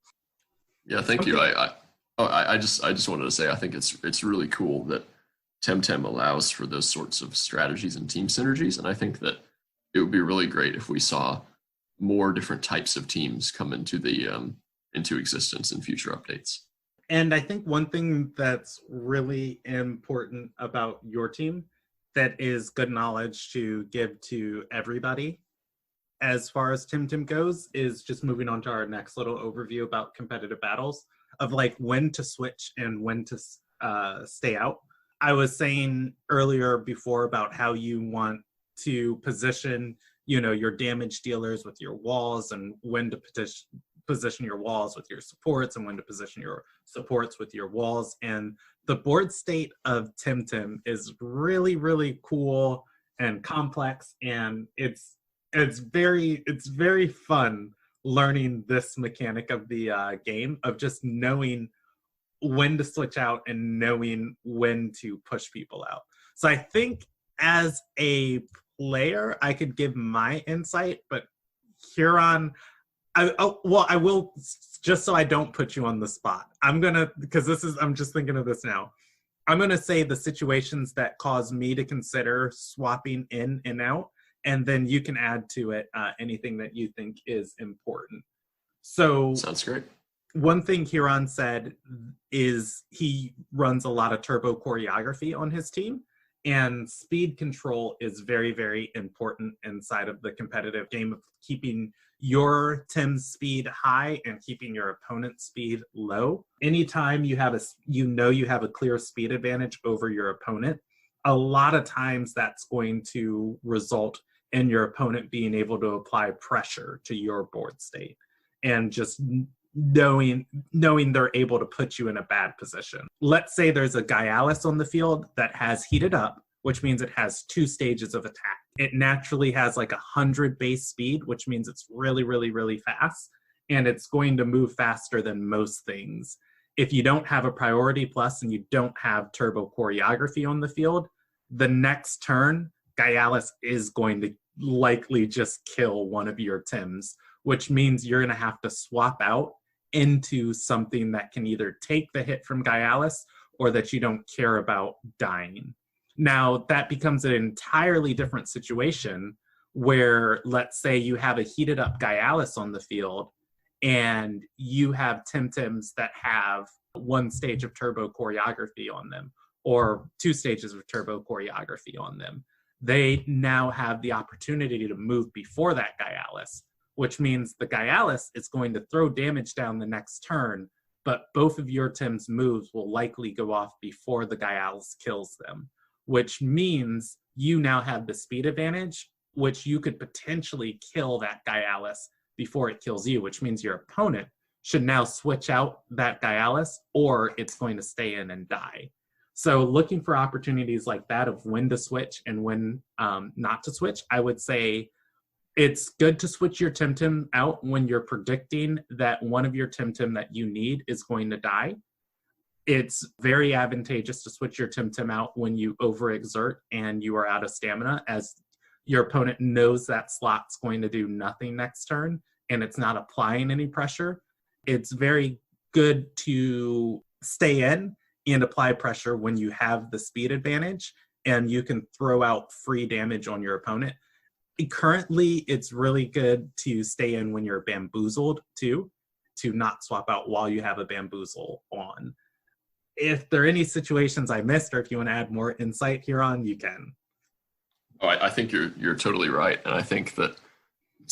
Yeah, thank you. I just wanted to say I think it's really cool that TemTem allows for those sorts of strategies and team synergies, and I think that it would be really great if we saw more different types of teams come into existence in future updates. And I think one thing that's really important about your team that is good knowledge to give to everybody as far as TemTem goes is just moving on to our next little overview about competitive battles of like when to switch and when to stay out. I was saying earlier before about how you want to position, your damage dealers with your walls, and when to position your walls with your supports, and when to position your supports with your walls. And the board state of TemTem is really, really cool and complex, and it's very fun learning this mechanic of the game of just knowing when to switch out and knowing when to push people out. So I think as a player, I could give my insight, but Huron, I will, just so I don't put you on the spot. I'm just thinking of this now. I'm going to say the situations that cause me to consider swapping in and out, and then you can add to it anything that you think is important. So sounds great. One thing Huron said is he runs a lot of turbo choreography on his team, and speed control is very, very important inside of the competitive game of keeping your Tim's speed high and keeping your opponent's speed low. Anytime you have a clear speed advantage over your opponent, a lot of times that's going to result in your opponent being able to apply pressure to your board state, and just knowing they're able to put you in a bad position. Let's say there's a Gaialis on the field that has heated up, which means it has 2 stages of attack. It naturally has like 100 base speed, which means it's really, really, really fast, and it's going to move faster than most things. If you don't have a priority plus and you don't have turbo choreography on the field, the next turn, Gaialis is going to likely just kill one of your Tims, which means you're going to have to swap out into something that can either take the hit from Gaialis or that you don't care about dying. Now, that becomes an entirely different situation where, let's say you have a heated up Gaialis on the field and you have Temtems that have 1 stage of turbo choreography on them or 2 stages of turbo choreography on them. They now have the opportunity to move before that Gaialis, which means the Gaialis is going to throw damage down the next turn, but both of your Tim's moves will likely go off before the Gaialis kills them, which means you now have the speed advantage, which you could potentially kill that Gaialis before it kills you, which means your opponent should now switch out that Dialis or it's going to stay in and die. So looking for opportunities like that of when to switch and when not to switch, I would say it's good to switch your Temtem out when you're predicting that one of your Temtem that you need is going to die. It's very advantageous to switch your Temtem out when you overexert and you are out of stamina, as your opponent knows that slot's going to do nothing next turn and it's not applying any pressure. It's very good to stay in and apply pressure when you have the speed advantage and you can throw out free damage on your opponent. Currently, it's really good to stay in when you're bamboozled too, to not swap out while you have a bamboozle on. If there are any situations I missed, or if you want to add more insight here on, you can. Oh, I think you're totally right, and I think that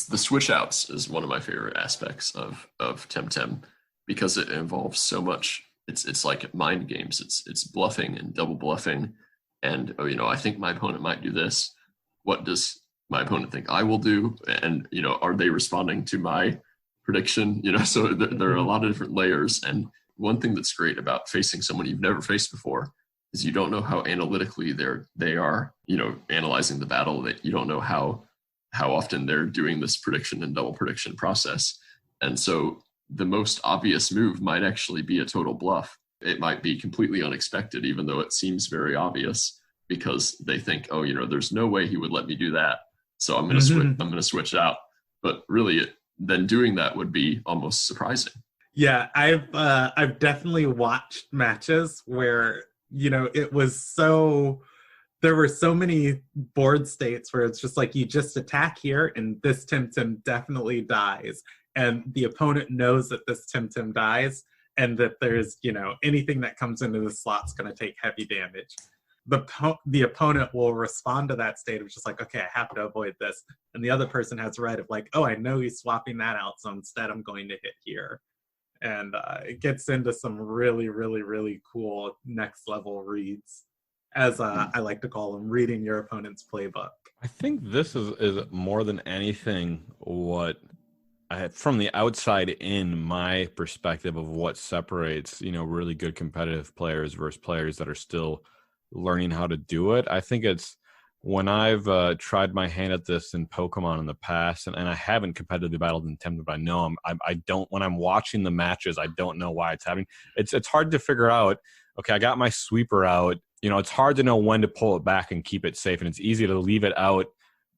the switch outs is one of my favorite aspects of Temtem, because it involves so much. It's like mind games. It's bluffing and double bluffing, and I think my opponent might do this. What does my opponent think I will do? And are they responding to my prediction? So there are a lot of different layers. And one thing that's great about facing someone you've never faced before is you don't know how analytically they are analyzing the battle. That you don't know how often they're doing this prediction and double prediction process. And so the most obvious move might actually be a total bluff. It might be completely unexpected, even though it seems very obvious, because they think, there's no way he would let me do that, so I'm going to switch. I'm going to switch out. But really, then doing that would be almost surprising. Yeah, I've definitely watched matches where it was so. There were so many board states where it's just like, you just attack here and this Temtem definitely dies. And the opponent knows that this Temtem dies and that there's, anything that comes into the slot's going to take heavy damage. The opponent will respond to that state of just like, okay, I have to avoid this. And the other person has read of like, oh, I know he's swapping that out, so instead I'm going to hit here. And it gets into some really, really, really cool next level reads, as I like to call them, reading your opponent's playbook. I think this is more than anything what from the outside in, my perspective of what separates, really good competitive players versus players that are still learning how to do it. I think it's when I've tried my hand at this in Pokemon in the past, and I haven't competitively battled in Temtem, but I know I don't, when I'm watching the matches, I don't know why it's happening. It's hard to figure out, okay, I got my sweeper out. It's hard to know when to pull it back and keep it safe, and it's easy to leave it out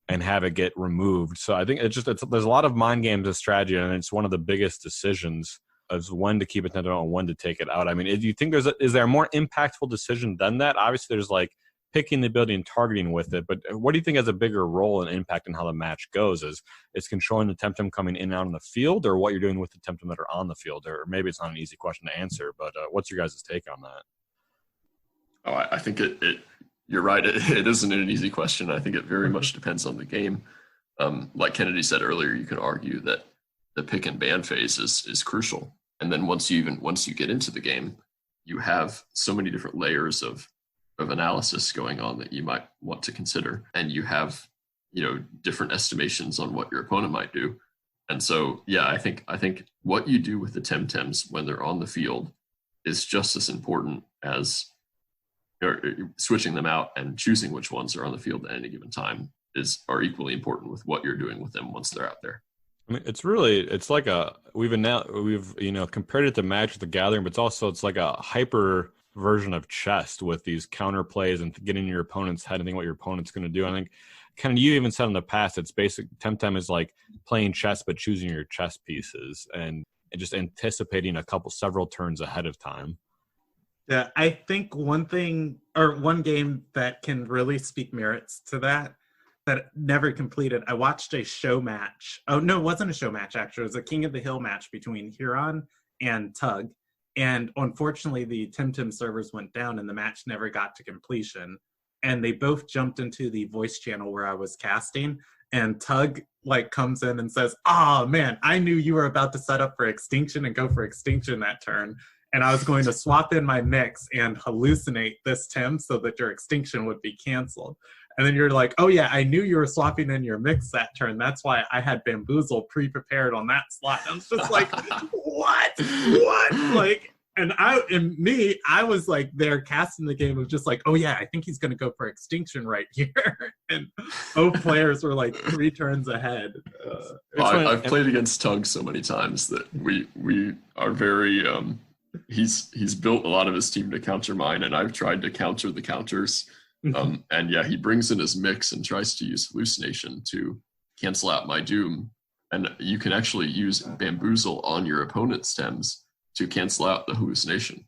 and have it get removed. So I think there's a lot of mind games of strategy, and it's one of the biggest decisions as when to keep it and when to take it out. I mean, do you think is there a more impactful decision than that? Obviously, there's like picking the ability and targeting with it, but what do you think has a bigger role and impact in how the match goes? Is controlling the Temtem coming in and out on the field, or what you're doing with the Temtem that are on the field? Or maybe it's not an easy question to answer, but what's your guys' take on that? Oh, I think you're right. It isn't an easy question. I think it very much depends on the game. Like Kennedy said earlier, you can argue that the pick and ban phase is crucial. And then once you get into the game, you have so many different layers of analysis going on that you might want to consider. And you have, different estimations on what your opponent might do. And so, yeah, I think what you do with the Temtems when they're on the field is just as important as switching them out, and choosing which ones are on the field at any given time are equally important with what you're doing with them once they're out there. I mean, it's like we've compared it to Magic the Gathering, but it's like a hyper version of chess with these counter plays and getting in your opponent's head and thinking what your opponent's going to do. I think kind of you even said in the past, it's basic. Temtem is like playing chess, but choosing your chess pieces and just anticipating several turns ahead of time. Yeah, I think one game that can really speak merits to that never completed. I watched a show match. Oh, no, it wasn't a show match, actually. It was a King of the Hill match between Heron and Tug. And unfortunately, the Temtem servers went down and the match never got to completion. And they both jumped into the voice channel where I was casting. And Tug comes in and says, "Oh, man, I knew you were about to set up for extinction and go for extinction that turn." and I was going to swap in my mix and hallucinate this Tem so that your extinction would be canceled. And then you're like, oh yeah, I knew you were swapping in your mix that turn. That's why I had Bamboozle pre-prepared on that slot. I was just like, what? Like, I was like there casting the game of just like, oh yeah, I think he's gonna go for extinction right here. And both players were like 3 turns ahead. I've played against Tug so many times that we are very he's built a lot of his team to counter mine, and I've tried to counter the counters. And yeah, he brings in his mix and tries to use hallucination to cancel out my doom. And you can actually use Bamboozle on your opponent's stems to cancel out the hallucination.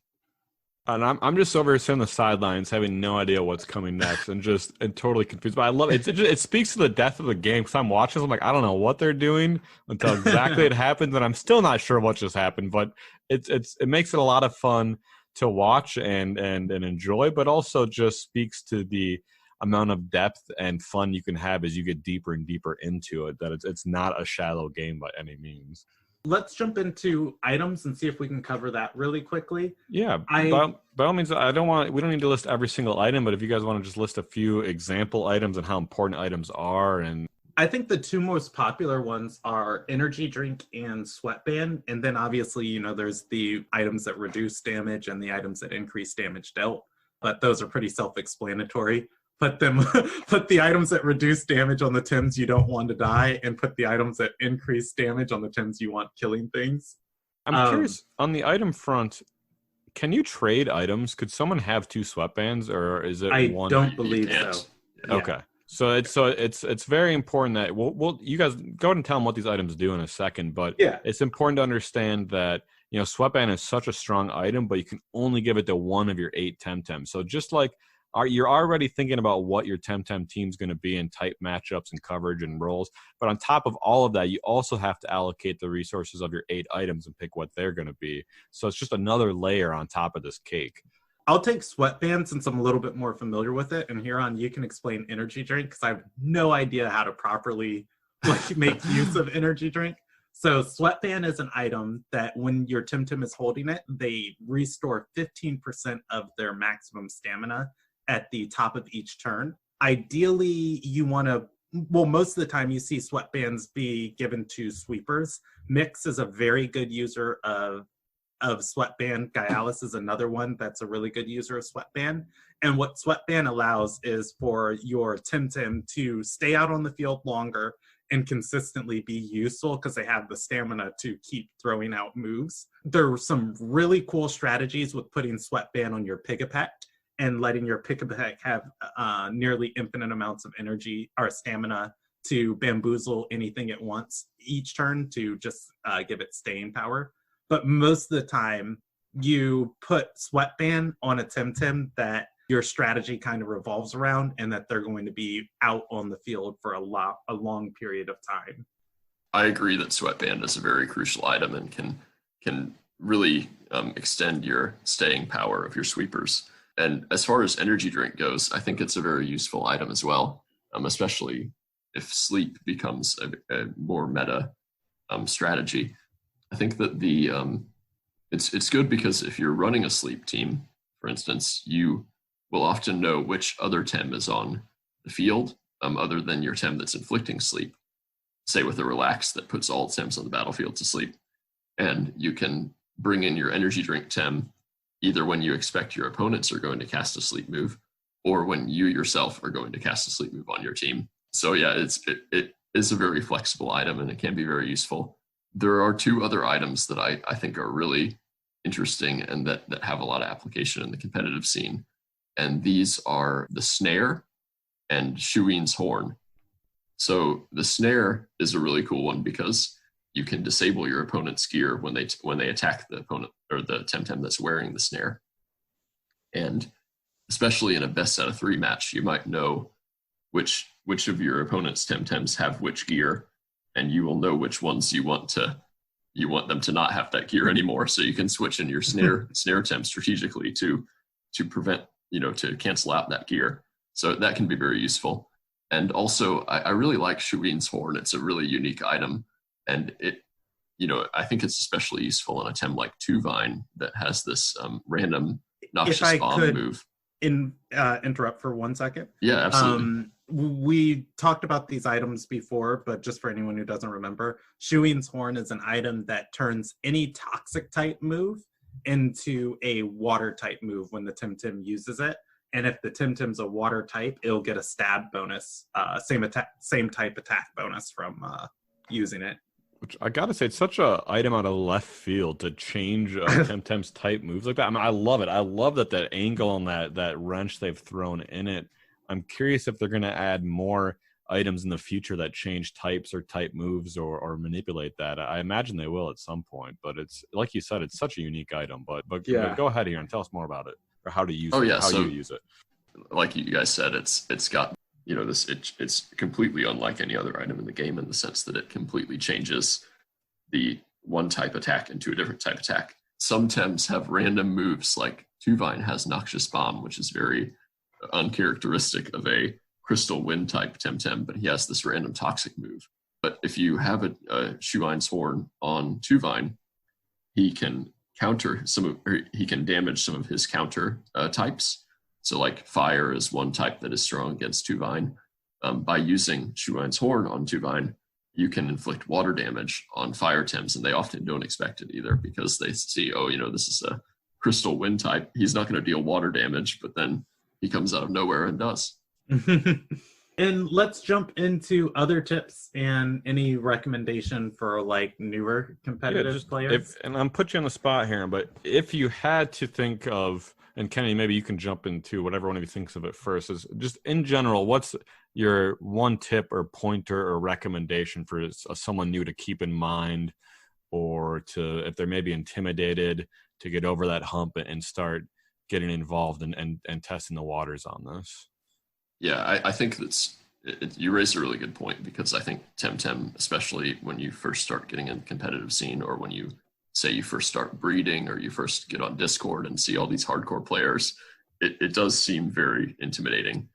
And I'm just over here sitting on the sidelines, having no idea what's coming next, and totally confused. But I love it. It speaks to the depth of the game because I'm watching. I'm like, I don't know what they're doing until exactly it happens, and I'm still not sure what just happened. But it makes it a lot of fun to watch and enjoy, but also just speaks to the amount of depth and fun you can have as you get deeper and deeper into it. That it's not a shallow game by any means. Let's jump into items and see if we can cover that really quickly. Yeah, by all means, we don't need to list every single item, but if you guys want to just list a few example items and how important items are. And I think the 2 most popular ones are energy drink and sweatband. And then obviously, there's the items that reduce damage and the items that increase damage dealt. But those are pretty self-explanatory. Put the items that reduce damage on the Tems you don't want to die, and put the items that increase damage on the Tems you want killing things. I'm curious, on the item front, can you trade items? Could someone have 2 sweatbands, or is it one? I don't believe so. Okay. Yeah. So it's very important that we'll you guys go ahead and tell them what these items do in a second, but it's important to understand that sweatband is such a strong item, but you can only give it to one of your 8 Temtems. So just like you're already thinking about what your Temtem team's going to be in type matchups and coverage and roles, but on top of all of that, you also have to allocate the resources of your 8 items and pick what they're going to be. So it's just another layer on top of this cake. I'll take sweatband since I'm a little bit more familiar with it, and Heron, you can explain energy drink because I have no idea how to properly make use of energy drink. So sweatband is an item that when your Temtem is holding it, they restore 15% of their maximum stamina at the top of each turn. Ideally, you want to, most of the time you see sweatbands be given to sweepers. Mix is a very good user of sweatband. Gaialis is another one that's a really good user of sweatband. And what sweatband allows is for your Temtem to stay out on the field longer and consistently be useful because they have the stamina to keep throwing out moves. There are some really cool strategies with putting sweatband on your Pigapet and letting your Pigapet have nearly infinite amounts of energy or stamina to bamboozle anything it wants each turn to just give it staying power. But most of the time, you put sweatband on a Temtem that your strategy kind of revolves around and that they're going to be out on the field for a long period of time. I agree that sweatband is a very crucial item and can really extend your staying power of your sweepers. And as far as energy drink goes, I think it's a very useful item as well, especially if sleep becomes a more meta strategy. I think that it's good because if you're running a sleep team, for instance, you will often know which other Tem is on the field other than your Tem that's inflicting sleep, say with a relax that puts all Tems on the battlefield to sleep. And you can bring in your energy drink Tem either when you expect your opponents are going to cast a sleep move or when you yourself are going to cast a sleep move on your team. So yeah, it is a very flexible item and it can be very useful. There are 2 other items that I think are really interesting and that have a lot of application in the competitive scene. And these are the snare and Shuin's horn. So the snare is a really cool one because you can disable your opponent's gear when they attack the opponent or the Temtem that's wearing the snare. And especially in a best out of 3 match, you might know which of your opponent's Temtems have which gear, and you will know which ones you want them to not have that gear anymore. So you can switch in your snare Tem strategically to prevent, to cancel out that gear. So that can be very useful. And also I really like Shuin's horn. It's a really unique item. And I think it's especially useful in a Tem like Two Vine that has this random noxious If I bomb could move. interrupt for 1 second. Yeah, absolutely. We talked about these items before, but just for anyone who doesn't remember, Shuin's Horn is an item that turns any toxic type move into a water type move when the Temtem uses it. And if the Temtem's a water type, it'll get a stab bonus, same type attack bonus from using it. Which I gotta say, it's such a item out of left field to change Temtem's type moves like that. I mean, I love it. I love that angle and that wrench they've thrown in it. I'm curious if they're going to add more items in the future that change types or type moves or manipulate that. I imagine they will at some point, but it's like you said, it's such a unique item. But go ahead here and tell us more about it, or how to use it. Yeah, how you use it. Like you guys said, it's got it's completely unlike any other item in the game in the sense that it completely changes the one type attack into a different type attack. Some Tems have random moves, like Two Vine has Noxious Bomb, which is very uncharacteristic of a Crystal Wind type Temtem, but he has this random toxic move. But if you have a Shuine's Horn on Two Vine, he can he can damage some of his counter types. So like fire is one type that is strong against Two Vine. By using Shuine's Horn on Two Vine, you can inflict water damage on fire Tems, and they often don't expect it either because they see, this is a Crystal Wind type. He's not going to deal water damage, but then he comes out of nowhere and does. And let's jump into other tips and any recommendation for like newer competitive players. And I'm putting you on the spot here, but if you had to think of, and Kenny, maybe you can jump into whatever one of you thinks of it first, is just in general, what's your one tip or pointer or recommendation for someone new to keep in mind, or to, if they're maybe intimidated, to get over that hump and start getting involved and testing the waters on this? Yeah, I think you raised a really good point, because I think Temtem, especially when you first start getting in the competitive scene, or when you say you first start breeding, or you first get on Discord and see all these hardcore players, it does seem very intimidating.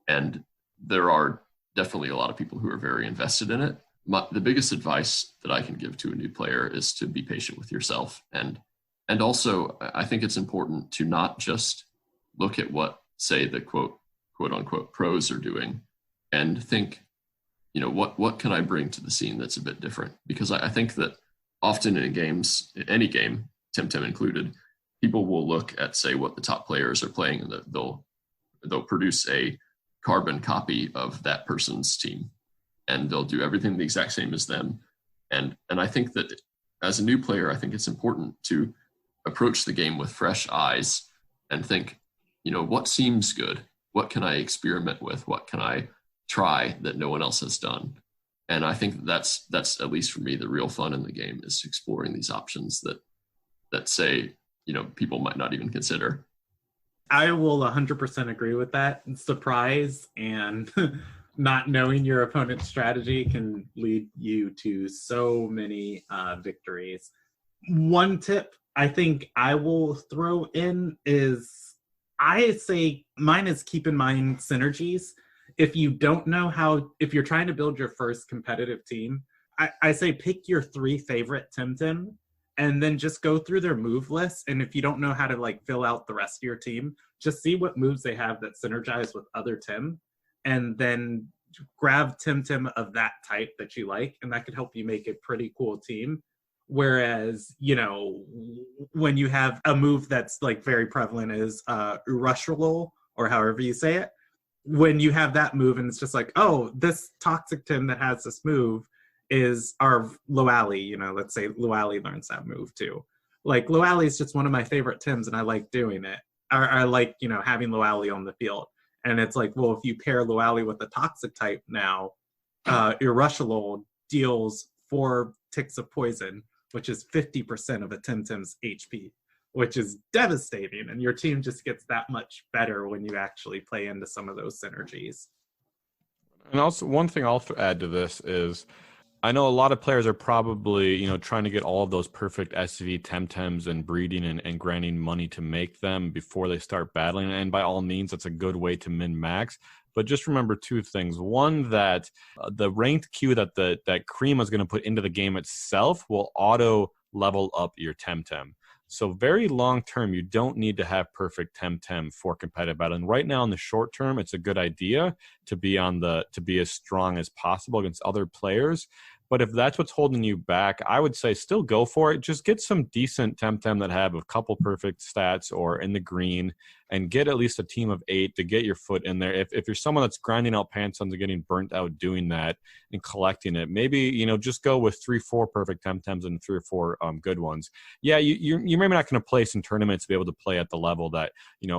And there are definitely a lot of people who are very invested in it. The biggest advice that I can give to a new player is to be patient with yourself. And also, I think it's important to not just look at what, say, the quote unquote pros are doing and think, what can I bring to the scene that's a bit different? Because I think that often in games, any game, Temtem included, people will look at, say, what the top players are playing, and they'll produce a carbon copy of that person's team, and they'll do everything the exact same as them. And I think that as a new player, I think it's important to approach the game with fresh eyes and think, what seems good? What can I experiment with? What can I try that no one else has done? And I think that's at least for me, the real fun in the game is exploring these options that say, people might not even consider. I will 100% agree with that. Surprise and not knowing your opponent's strategy can lead you to so many victories. One tip I think I will throw in is, I say mine is keep in mind synergies. If you don't know if you're trying to build your first competitive team, I say pick your 3 favorite Temtem and then just go through their move list. And if you don't know how to fill out the rest of your team, just see what moves they have that synergize with other Tem, and then grab Temtem of that type that you like. And that could help you make a pretty cool team. Whereas, when you have a move that's very prevalent is Urushalol, or however you say it, when you have that move and it's just this toxic Tem that has this move is our Loali, let's say Loali learns that move too. Loali is just one of my favorite Tems and I like doing it. I like, having Loali on the field. And it's if you pair Loali with a toxic type now, Urushalol deals 4 ticks of poison, which is 50% of a Temtem's HP, which is devastating. And your team just gets that much better when you actually play into some of those synergies. And also, one thing I'll add to this is, I know a lot of players are probably, trying to get all of those perfect SV Temtems and breeding and granting money to make them before they start battling. And by all means, that's a good way to min max. But just remember two things. One, that the ranked queue that Crema is going to put into the game itself will auto level up your Temtem. So very long term, you don't need to have perfect Temtem for competitive battle. And right now in the short term, it's a good idea to be as strong as possible against other players. But if that's what's holding you back, I would say still go for it. Just get some decent Temtem that have a couple perfect stats or in the green, and get at least a team of 8 to get your foot in there. If you're someone that's grinding out Pantheons and getting burnt out doing that and collecting it, maybe, just go with 3-4 perfect Temtems and 3 or 4 good ones. Yeah, you're maybe not going to place in tournaments to be able to play at the level that,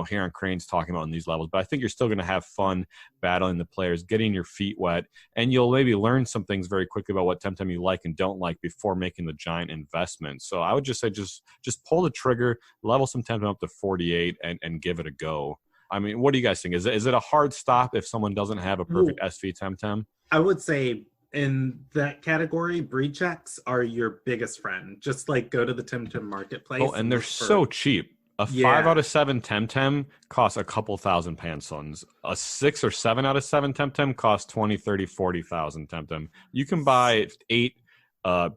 Heron Crane's talking about in these levels, but I think you're still going to have fun battling the players, getting your feet wet, and you'll maybe learn some things very quickly about what Temtem you like and don't like before making the giant investment. So I would just say just pull the trigger, level some Temtem up to 48 and give it a go. I mean, what do you guys think? Is it a hard stop if someone doesn't have a perfect SV Temtem? I would say in that category, breed checks are your biggest friend. Just like go to the Temtem marketplace. Oh, and they're so cheap. A 5 out of 7 Temtem costs a couple thousand Pansuns. A 6 or 7 out of 7 Temtem costs 20, 30, 40,000 Temtem. You can buy 8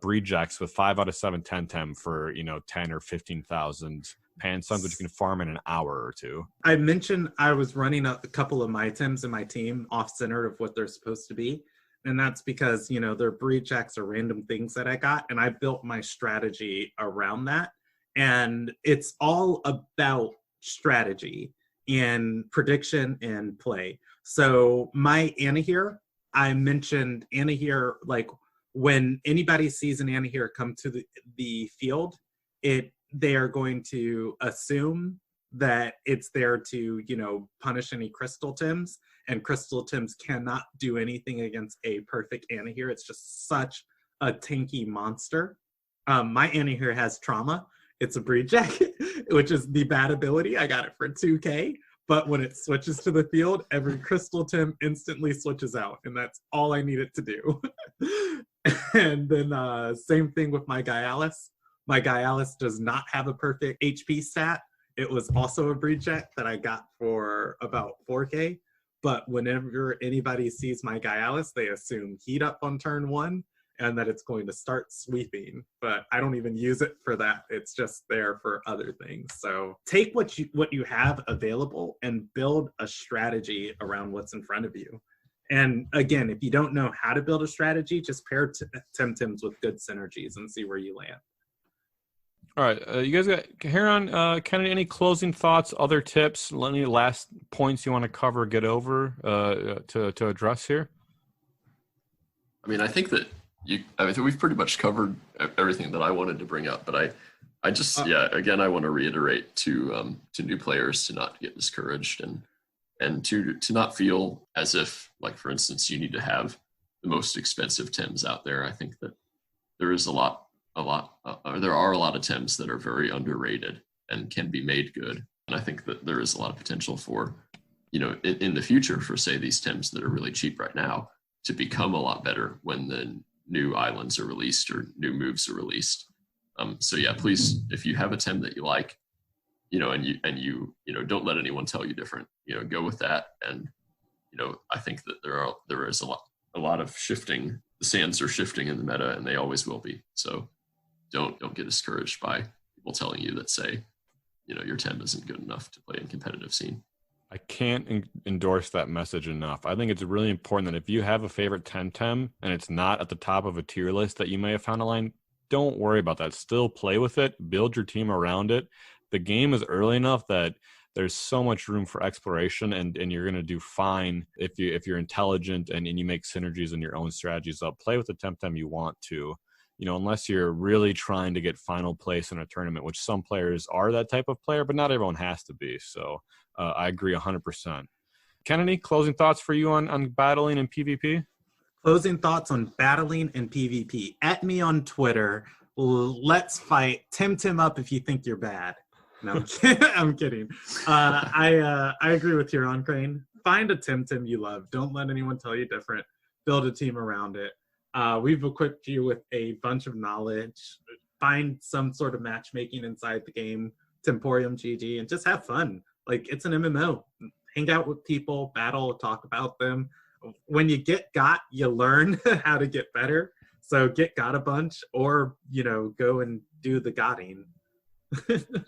breed jacks with 5 out of 7 Temtem for 10 or 15,000 Pansuns, which you can farm in an hour or two. I mentioned I was running a couple of my Tems in my team off-centered of what they're supposed to be. And that's because, their breed checks are random things that I got. And I built my strategy around that. And it's all about strategy and prediction and play. So my Anahir, I mentioned Anahir, like when anybody sees an Anahir come to the field, they are going to assume that it's there to, punish any Crystal Tims. And Crystal Tims cannot do anything against a perfect Anahir. It's just such a tanky monster. My Anahir has trauma. It's a breed jack, which is the bad ability. I got it for 2K. But when it switches to the field, every Crystal Tim instantly switches out. And that's all I need it to do. And then same thing with my Gaialis. My Gaialis does not have a perfect HP stat. It was also a breed jack that I got for about 4K. But whenever anybody sees my Gaialis, they assume heat up on turn 1. And that it's going to start sweeping, but I don't even use it for that. It's just there for other things. So take what you have available and build a strategy around what's in front of you. And again, if you don't know how to build a strategy, just pair Temtems with good synergies and see where you land. All right, you guys got Heron, Kennedy, any closing thoughts, other tips, any last points you want to cover, get over to address here? I mean, I think that we've pretty much covered everything that I wanted to bring up, but I just, again, I want to reiterate to new players to not get discouraged and to not feel as if, like, for instance, you need to have the most expensive Tems out there. I think that there is there are a lot of Tems that are very underrated and can be made good. And I think that there is a lot of potential for, in the future for, say, these Tems that are really cheap right now to become a lot better when the new islands are released or new moves are released. So yeah, please, if you have a Tem that you like, and you don't let anyone tell you different, go with that. And, I think that there is a lot of shifting. The sands are shifting in the meta, and they always will be. So don't get discouraged by people telling you that say, your Tem isn't good enough to play in competitive scene. I can't endorse that message enough. I think it's really important that if you have a favorite Temtem and it's not at the top of a tier list that you may have found online, don't worry about that. Still play with it. Build your team around it. The game is early enough that there's so much room for exploration, and you're going to do fine if you're intelligent and you make synergies and your own strategies up. Play with the Temtem you want to. Unless you're really trying to get final place in a tournament, which some players are that type of player, but not everyone has to be. So I agree 100%. Kennedy, closing thoughts for you on battling and PvP? Closing thoughts on battling and PvP. At me on Twitter. Let's fight. Temtem up if you think you're bad. No, I'm kidding. I agree with Heron Crane. Find a Temtem you love. Don't let anyone tell you different. Build a team around it. We've equipped you with a bunch of knowledge. Find some sort of matchmaking inside the game, Temporium GG, and just have fun. Like, it's an MMO. Hang out with people, battle, talk about them. When you get got, you learn how to get better. So get got a bunch, or, go and do the gotting.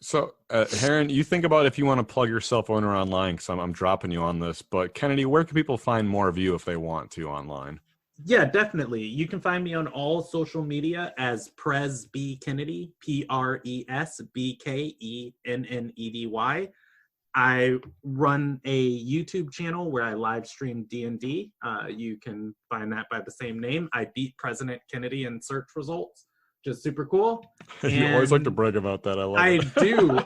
So, Heron, you think about if you want to plug yourself on or online, because I'm dropping you on this, but Kennedy, where can people find more of you if they want to online? Yeah, definitely. You can find me on all social media as Pres B Kennedy, PresBkennedy. I run a YouTube channel where I live stream D&D. You can find that by the same name. I beat President Kennedy in search results, just super cool. You always like to brag about that. I love it.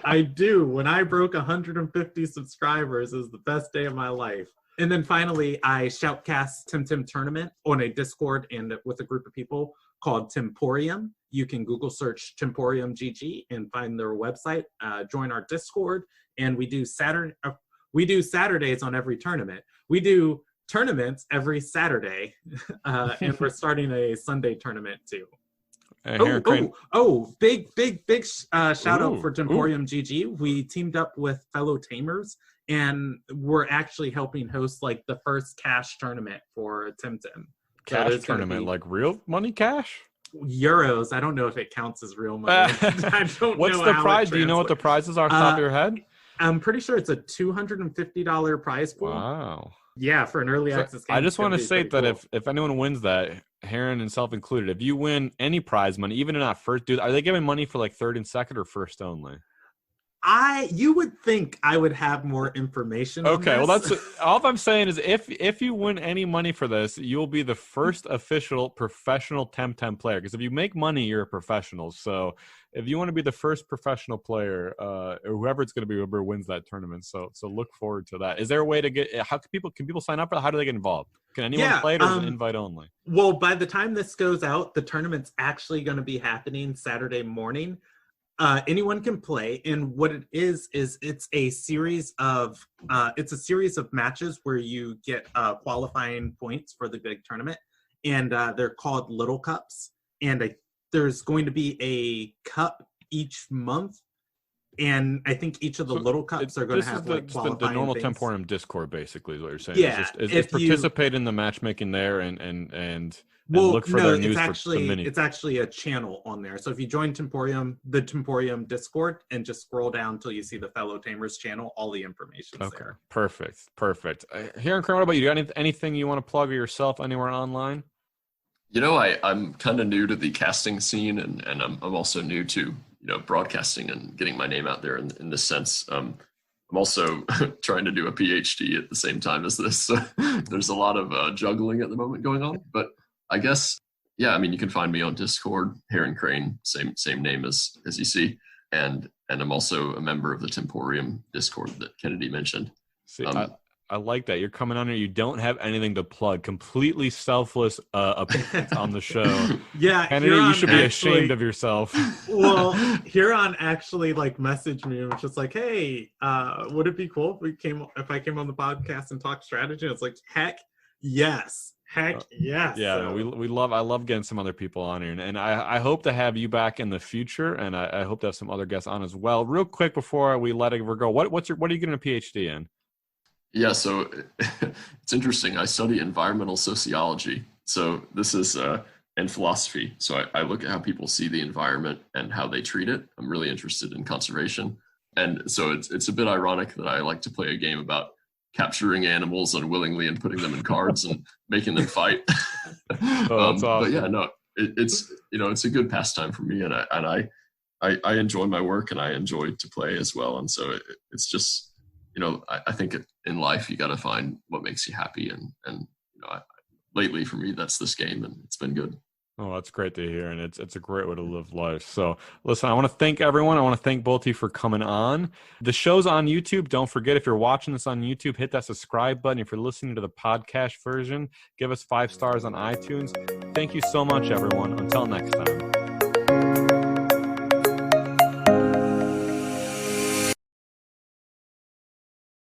I do. When I broke 150 subscribers, it was the best day of my life. And then finally, I shoutcast Tim Tournament on a Discord and with a group of people called Temporium. You can Google search Temporium GG and find their website. Join our Discord, and we do Saturdays on every tournament. We do tournaments every Saturday, and we're starting a Sunday tournament too. Big shout out for Temporium GG. We teamed up with fellow tamers, and we're actually helping host like the first cash tournament for Tim. Cash tournament, like real money cash? Euros. I don't know if it counts as real money. I don't What's know the how prize? Do you know what the prizes are off the top of your head? I'm pretty sure it's a $250 prize pool. Wow. Yeah, for an early access game. I just want to say that cool. if anyone wins that, Heron and self included, if you win any prize money, even if not first, dude, are they giving money for like third and second or first only? You would think I would have more information. Okay, on well, this. that's all I'm saying is if you win any money for this, you'll be the first official professional Temp player. Because if you make money, you're a professional. So if you want to be the first professional player, or whoever it's going to be, whoever wins that tournament, so look forward to that. Is there a way to get? How can people sign up? Or how do they get involved? Can anyone play it, or is it invite only? Well, by the time this goes out, the tournament's actually going to be happening Saturday morning. Anyone can play, and what it is it's a series of matches where you get qualifying points for the big tournament, and they're called Little Cups. And there's going to be a cup each month, and I think each of the Little Cups are going to have qualifying the normal things. Temporium Discord, basically, is what you're saying. Yeah, it's participate in the matchmaking there and look for their news for the mini. It's actually a channel on there. So if you join the Temporium Discord and just scroll down until you see the Fellow Tamers channel, all the information's there. Perfect. Heron Crane, what about you? Do you got anything you want to plug or yourself anywhere online? I'm kind of new to the casting scene, and I'm also new to broadcasting and getting my name out there in this sense. I'm also trying to do a PhD at the same time as this. So there's a lot of juggling at the moment going on, but I guess, yeah, I mean, you can find me on Discord, Heron Crane, same name as you see. And I'm also a member of the Temporium Discord that Kennedy mentioned. See, I like that. You're coming on here. You don't have anything to plug. Completely selfless opinions on the show. Yeah, Kennedy, you should be ashamed of yourself. Well, Heron actually messaged me and was just like, "Hey, would it be cool if I came on the podcast and talked strategy?" And it's like, heck yes. Heck yes. Yeah, so. I love getting some other people on here, and I hope to have you back in the future, and I hope to have some other guests on as well. Real quick before we let it go, what are you getting a PhD in? Yeah, so it's interesting. I study environmental sociology. So this is and philosophy. So I look at how people see the environment and how they treat it. I'm really interested in conservation, and so it's a bit ironic that I like to play a game about capturing animals unwillingly and putting them in cards and making them fight. That's awesome. But yeah, no, it's a good pastime for me, and I enjoy my work and I enjoy to play as well. And so it's just, I think in life you got to find what makes you happy, and lately for me that's this game, and it's been good. Oh, that's great to hear, and it's a great way to live life. So, listen, I want to thank everyone. I want to thank both of you for coming on. The show's on YouTube. Don't forget, if you're watching this on YouTube, hit that subscribe button. If you're listening to the podcast version, give us 5 stars on iTunes. Thank you so much, everyone. Until next time.